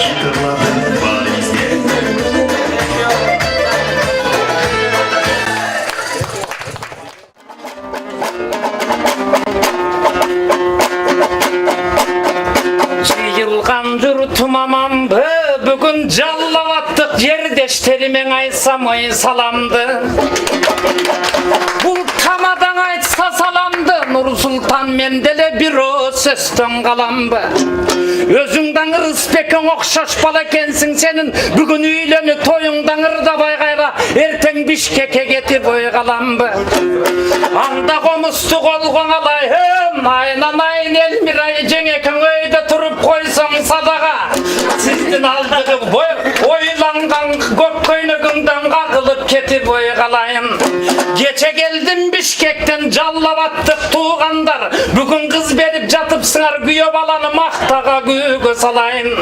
Çıtırladım valizde. Жиылған жұртым аман бі, бүгін жаллаваттық жердештерімен айтсам ой саламды. Бұл тамадан айтса саламды, Нұр Сұлтан мен деле бір о сөзтен қаламбы. Өзіңдің ырыспекің оқшаш бала екенсің сенің, бүгін үйлені тойыңдан ырдабай қайра, ертең Бишкекке кетіп ой қаламбы. Анда қомысты қолғың алайым, айнанайын Элмирай жеңекің өйді тұрып қойсам садаға. Сіздің алдығы ойланған көк көйнегіңден қағылып кетіп ой қалайын. Geçe geldim Bişkek'ten Callavattık tuğanlar. Bugün kız verip jatıpsınlar güyo balanı maktağa gügü salayın.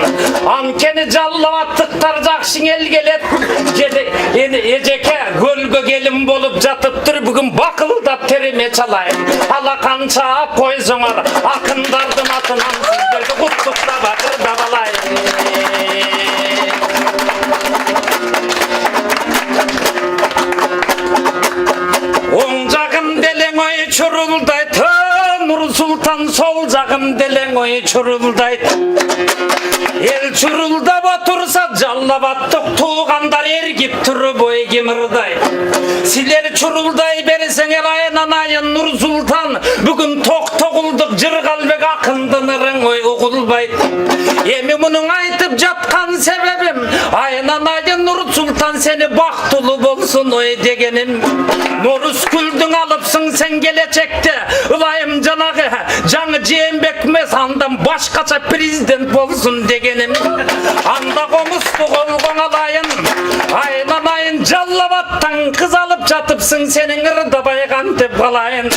Ankeni Callavattıktar jakşın el gelet. Eceke gölgö gelin bolup jatıptır bugün bakıldap terime çalayın. Hala kança koyzonar akındardın atınan sizlerdi kutlukta bakır da balayın. Оң жағым делең ой чұрылдайды, Нұр Сұлтан сол жағым делең ой чұрылдайды. Ел чұрылдап отырса Жаллаваттық туғандар ергіп тұрып ой кемірдай. Силер чұрылдай берсеңер айнанайын Нұр Сұлтан, бүгін тоқтоғылдық жырғалбек ақындын ырың ой ұғылбайды. Еми мұның айтып жатқан себебім, айнанайын Нұр Сұлтан сені бақтылы болсын ой дегенім. Нұрыс күлдің алыпсың сен келечекте, ылайым жанағы жаңы Жээнбек емес андан башқаша президент болсын дегенім. Анда қомысты қолғың алайын, айнанайын Жаллаваттан қыз алып жатыпсың сенің ырдабай қантып қалайын.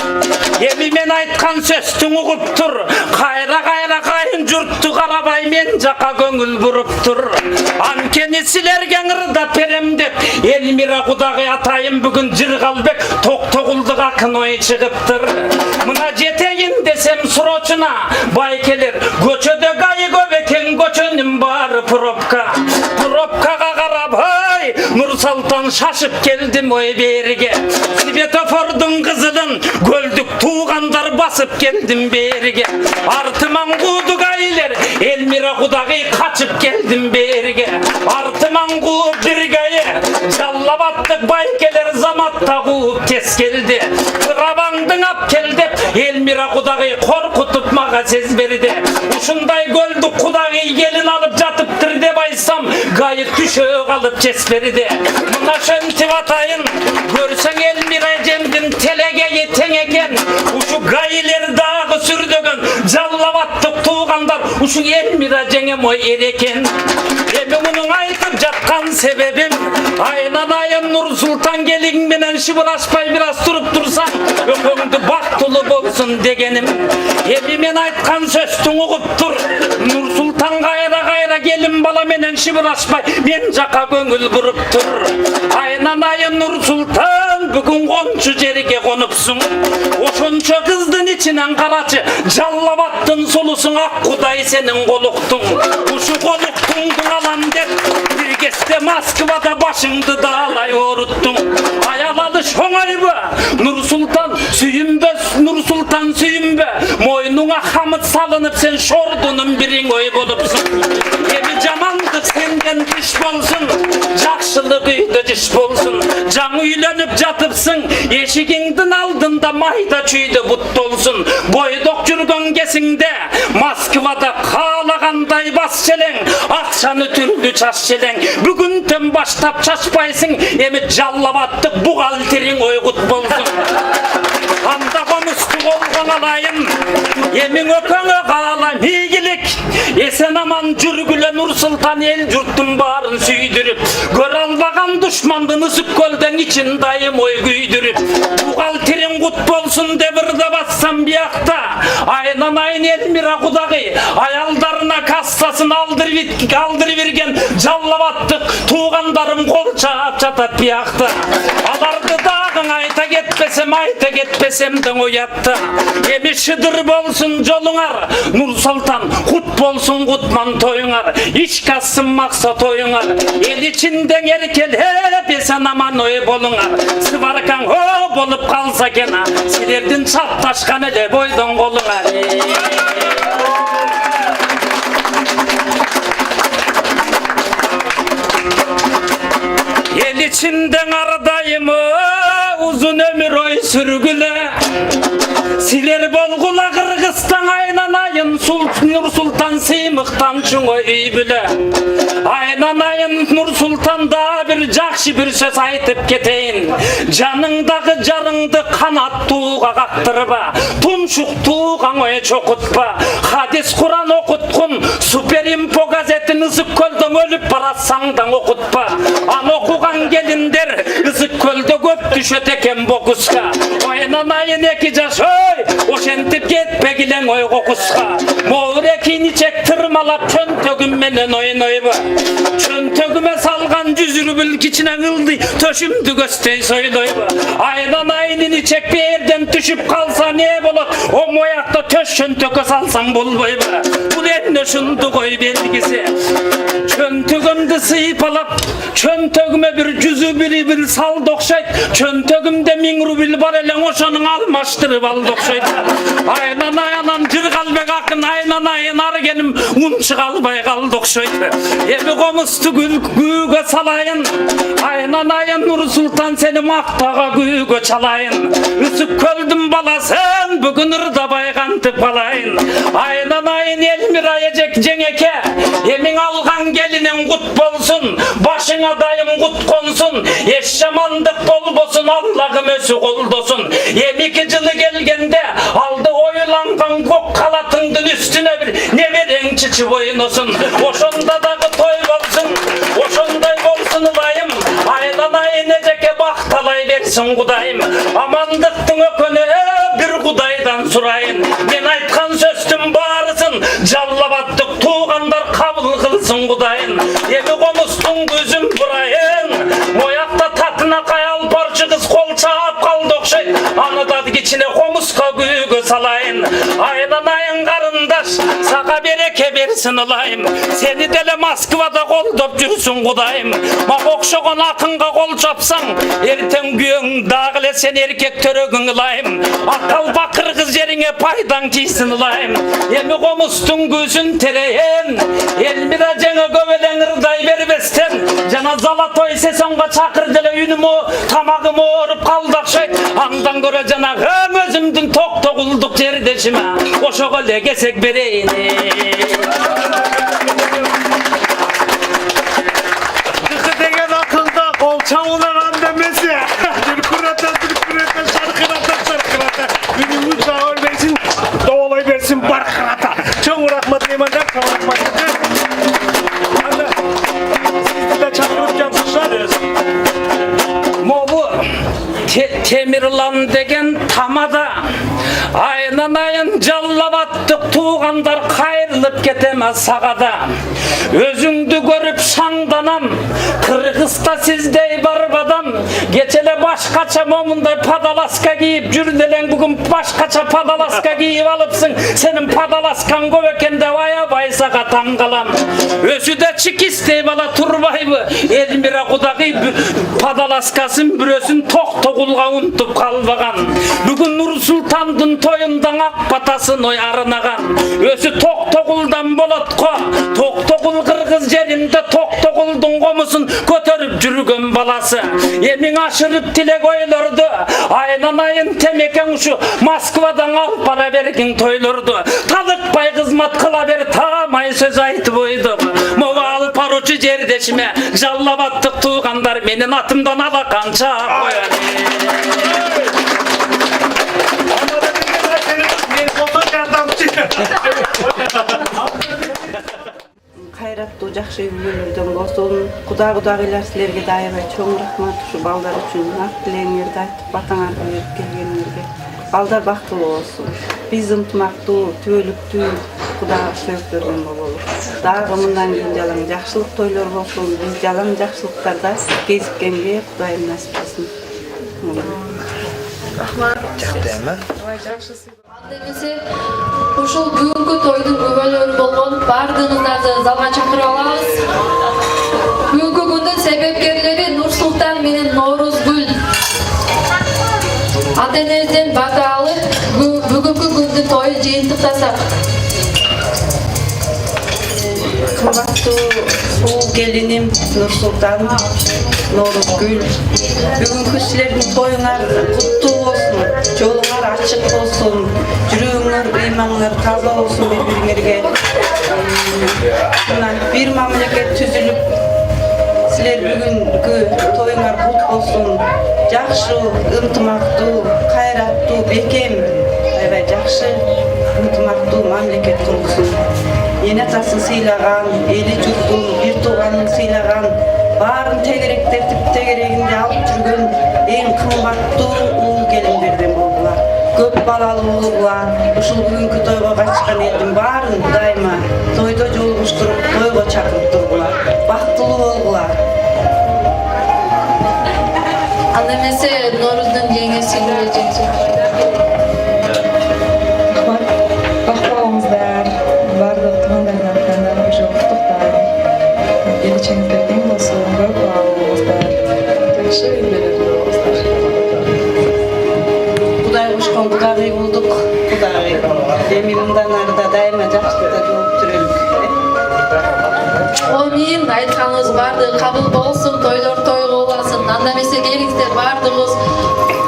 Еми мен айтқан сөздің ұғып тұр, қайра қайын жұртты қарабай мен жақа көңіл бұрып тұр. Анкені сілерге ырда перем деп, Элмира құдағы атайым бүгін жырғалбек тоқтоғылдық ақын ой шығыптыр. Мына жетейін десем сұрочына бай келер, көчөде ғайы көп екен көчөнің бары пробка. Пробкаға қарап, ай, Нұр Сұлтан шашып келдім ой берге. Светофордың қызылын көлдік туғандар басып келдім берге. Артыман қуды ғайлер, Элмира құдағы қачып келдім берге. Артыман қуып бір ғайы, Жаллаваттық бай келер заматта қуып тес келді. Қырабаңдың ап келдеп, Элмира құдағы қорқытып маға сез берді. Ушындай көлді құдағы елін алып жатыптыр деп айтсам, ғайы түші қалып чес берді. Мына шөнтіп атайын, көрсең Элмира жемдің телегеге тең екен. Ушу ғайлер дағы сүрдөгөн, Жаллаваттық туғандар, ушу Элмира жеңем ой ерекен. Еми мұның айтып жатқан себебім, айнанайын Нұр Сұлтан келің менен шыбыраспай біраз тұрып тұрсаң, өкөңді бақтылы болсын дегенім. Еми мен айтқан сөздің ұғып тұр, Нұр Сұлтан қайра келін бала менен шыбыраспай, мен жақа көңіл бұрып тұр. Айнанайын Нұр Сұлтан бүгін қоншы жерге қоныпсың, ошончо қыздың içінен қарачы, Жаллаваттың солысың ақ құдай сенің қолықтың. Ушу қолықтыңдың алам деп, бір кесте Москвада башыңды да алай оруттың. Аялады шоңайбы, Нұр Сұлтан сүйінбе, Нұр Сұлтан сүйінбе, мойнуңа хамыт салынып сен шордының бірің ой болыпсың. Еми жамандық сенден диш болсын, жақшылық үйді диш болсын. Жаң үйленіп жатыпсың, ешігіңдің алдында майда чүйді бұт болсын. Бойдық жүрген кесіңде, Москвада қалағандай бас желең, ақшаны түрлі чаш желең. Бүгінтен баштап чашпайсың, еми Жаллаваттық бұғалтерің ойғыт болсын. Анда қомысты қолған алайын, емің өкөңі қалам игілік. Есен аман жүргілі Нұр Сұлтан ел жұрттың барын сүйдіріп, көр албаған дұшмандың ысып көлдің için дайым ой күйдіріп. Бұғалтерің құт болсын деп ырда бассам бияқта, Aynan Elmira Kudagı ayaldarına kassaсын aldırıvergen jallabattık tuğandarım kol çaap çatat biyaktı. Alardı dağın ayta ketpesem de oyattı. Emi şıdır bolsun joluңar, Nur Sultan kut bolsun kutman toyuңar. İş kassın maksat oyuңar. El içinden erkelep esen aman oy bolуңар. Sıvarkan ho bolup kalsa gena, silerdin çaptaşkan ele boydun koluңar. El içinden aradayım uzun ömür oy sürgüle. Siler bolgula Kırgızstan aynan Nur Sultan sıymıktan çuň öy bile. Aynan Nur Sultan da bir jakşı bir söz aytıp keteyin. Janыңdaky jarыңdy kanat tuğa kaktırba, tumşuk tuğan oy çokutpa. Hadis Kur'an okutkun, Superinfo gazetin ısık kölden ölüp barassaňdan okutpa. An okugan gelinler ısık kölde köp düşöt eken bokuska. Aynan 2 jaş oşentip ketpegilen oy kokuska. Moğrekini çek tırmalap çöntögüm menen oynoyba. Çöntögüme salgan cüzürübül kiçine ıldı töşümdü göstey soyloyba. Aynan çek bir yerden düşüp kalsa ne bolat? O moyakta töş çöntöke salsam bolboyba. Bu enne şundu koy belgisi. Çöntögümde sıypalap çöntögüme bir cüzü bir sal dokşayt. Çöntögümde 1000 rubil var elen oşanın almaştırıp al dokşayt. Aynan jırgalbek akın aynan argenim un çıgalbay kal dokşayt. Ebi komustu güge salayın. Aynan Nur Sultan seni maktaga güge çalayın. Üsüp köldüm balasın bugün ırda baygantı palayın. Aynan Elmira ejek jeňeke emin algan gelinin kut bolsun. Başına dayım kut konsun. Eşşamandık bolbosun Allah'ım ösü koldosun. 2 yılı gelgende aldı oyulangan kok kalatıngdın üstüne bir neveren çiçi boyunosun. Oşonda da toy bolsun, oşonday bolsun ulayım. Aynan ejeke baktalay versin kudayım. Amandıktın ökönü bir kudaydan surayın. Men aytkan sözdün barısın, jallabattık tuğandar kabul kılsın kudayın. Ebi komustun gözüm burayın. Moyakta tatına kayal parçı kız kol çağap kaldı okşay. Anıdadı içine komuska gügü salayın. Aynan karındaş saka bereke versin olayım. Seni dele Moskvada kol dop jürsün kudayım. Mak okşogon akınga kol çapsan erten güyün dağıle sen erkek törögün ılayım. Akal bakır kız yerine paydan kiysin ılayım. Emi komustun gözün tereyen Elmira jene gövelen ırday verbesten. Jana Zalatoy sesonga çakır dele ünümü tamagımı orup kaldakşay. Andan göre jana özümdün tok tokulduk jerdeşime oşoga legesek bereyin. Kıkı degen akılda kol çavulan demesi. Dürkürata şarkırata. Ünümü çağır versin, doğulay versin barkırata. Çoğun rahmat eymanlar, çoğun rahmat eymanlar. Siz de çakırıp yapmışlar. Mobu Temirlan degen tamada aynan jallabattık tuğandar kayrılıp ketemez sagada. Özüңdü görüp şаңданam Kırgızsta sizdey barbadan. Geçele başkaça momunday padalaska giyip jürdelen bugün başkaça padalaska giyip alıpsın. Senin padalaskan gövekende vaya baysaka tamgalam. Özü de çık istey bala turbayı Elmira Kudagı padalaskasın bürösün tok tokulga untup kalbagan. Bugün Nur Sultandın toyundan ak batasın oy arınagan. Özü tok tokuldan bolotko tok tokul Kırgız jerinde tok tokuldun komusun kötörüp jürgen balası. Emin aşırıp tilek oylardı. Aynan temeken şu Moskvadan al para bergin toylardı. Talıkpay kızmat kıla ber tamay söz aytıp oydum. Moval paruçu jerdeşime jallabattık tuğandar menin atımdan alakan çağ koyar. Kayratlı jakşı ülgülөрдөн bolsun. Kudagılar sizlerge daima çoğun rahmat şu ballar üçün ak dileğinlerdi aytıp batаңarga berip kelgenlerge. балдар бактылуу болсун. Биз ынтымактуу, түбөлүктүү Кудайга сөөп берген бололу. Дагы мындан кийин жалаң жакшылык тойлор болсун, биз жалаң жакшылыктарда кезиккенге Кудайым насип этсин. Демесе, ушул бүгүнкү тойдун күбөлөрү болгон бардыгыңыздарды залга чакырып алабыз. Бүгүнкү күндүн себепкерлери Нурсултан менен Ноорузгүл. Ата-энеңизден бата алып, бүгүнкү күндүн тою жыйынтыктасак. Кымбаттуу суу келиним Нурсултан, Ноорузгүл. Бүгүнкү силердин тоюңар куттуу болсун, жолуңар ачык болсун, жүрөгүңөр, ыйманыңар таза болсун бири-бириңерге. Мына бир мамлекет түзүлүп, силер бүгүнкү тоюңар кут болсун, жакшы, ынтымактуу, кайраттуу, бекем, аябай жакшы, ынтымактуу мамлекет тургузун. Эне атасын сыйлаган, эли журтун, бир тууганын сыйлаган, баарын тегеректетип тегерегинде алып жүргөн эң кымбаттуу уул келиндерден болгула. Көп балалуу болгула. Ушул бүгүнкү тойго катышкан элдин баарын дайыма тойдо жолугуштуруп, тойго чакырып тургула. Бактылуу болгула. Анда эмесе Норуздун жеңеси Бактыбалыңыздар, бардык туугандардан уже куттуктайм. Келечегиңиздер тең болсун, көп балаларыңыздар, жакшы үйлөрү болуңуздар. Кудай кошкон Кудагый болдук, Кудагый. Эми мындан арыда дайыма жакшылыкта жолуп жүрөлүк. Амин, айтканыңыз бардыгы кабыл болсун, тойлор тойго уласын. Анда эмесе келиңиздер бардыгыбыз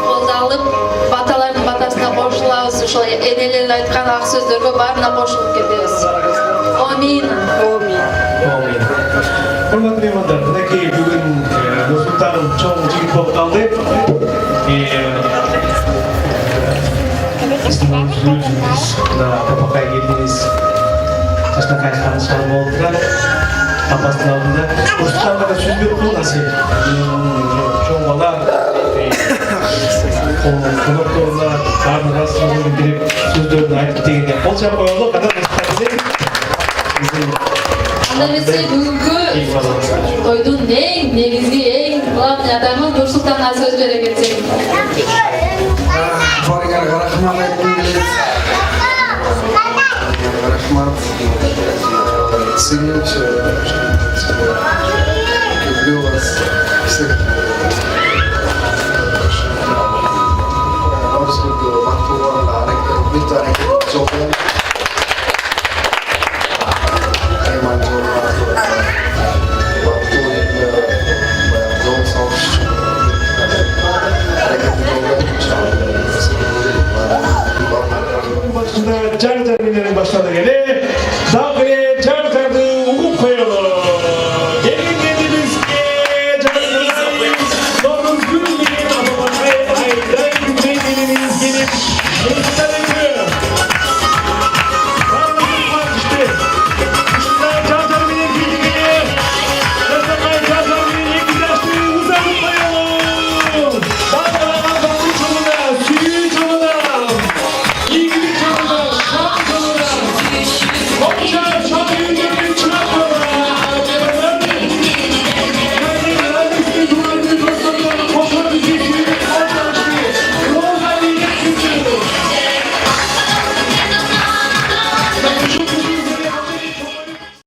колдалып, баталардын батасына кошулабыз. Ошол энелер айткан ак сөздөргө баарына кошулуп кетебиз. Амин. Амин. Урматтуу меймандар, мынакей бүгүн Нурсултан чоң жигит болуп калды. Тапакай келдиңиз, жашнакай ханым болуп турат. Апасынын алдында. Нурсултанга да сөз берип коюңуз сен. Чоң бала. Конокторуна баарын расылын берип сөздөрүн айтып дегенде кол чап коелу. Анда эмесе бүгүнкү тойдун эң негизги, эң главный адамы Нурсултанга сөз бере кетсек. Барыңарга рахмат айткым келет. Рахмат. Сыйынчы. Люблю вас всех. Норузгүлгө бактылуу аракет,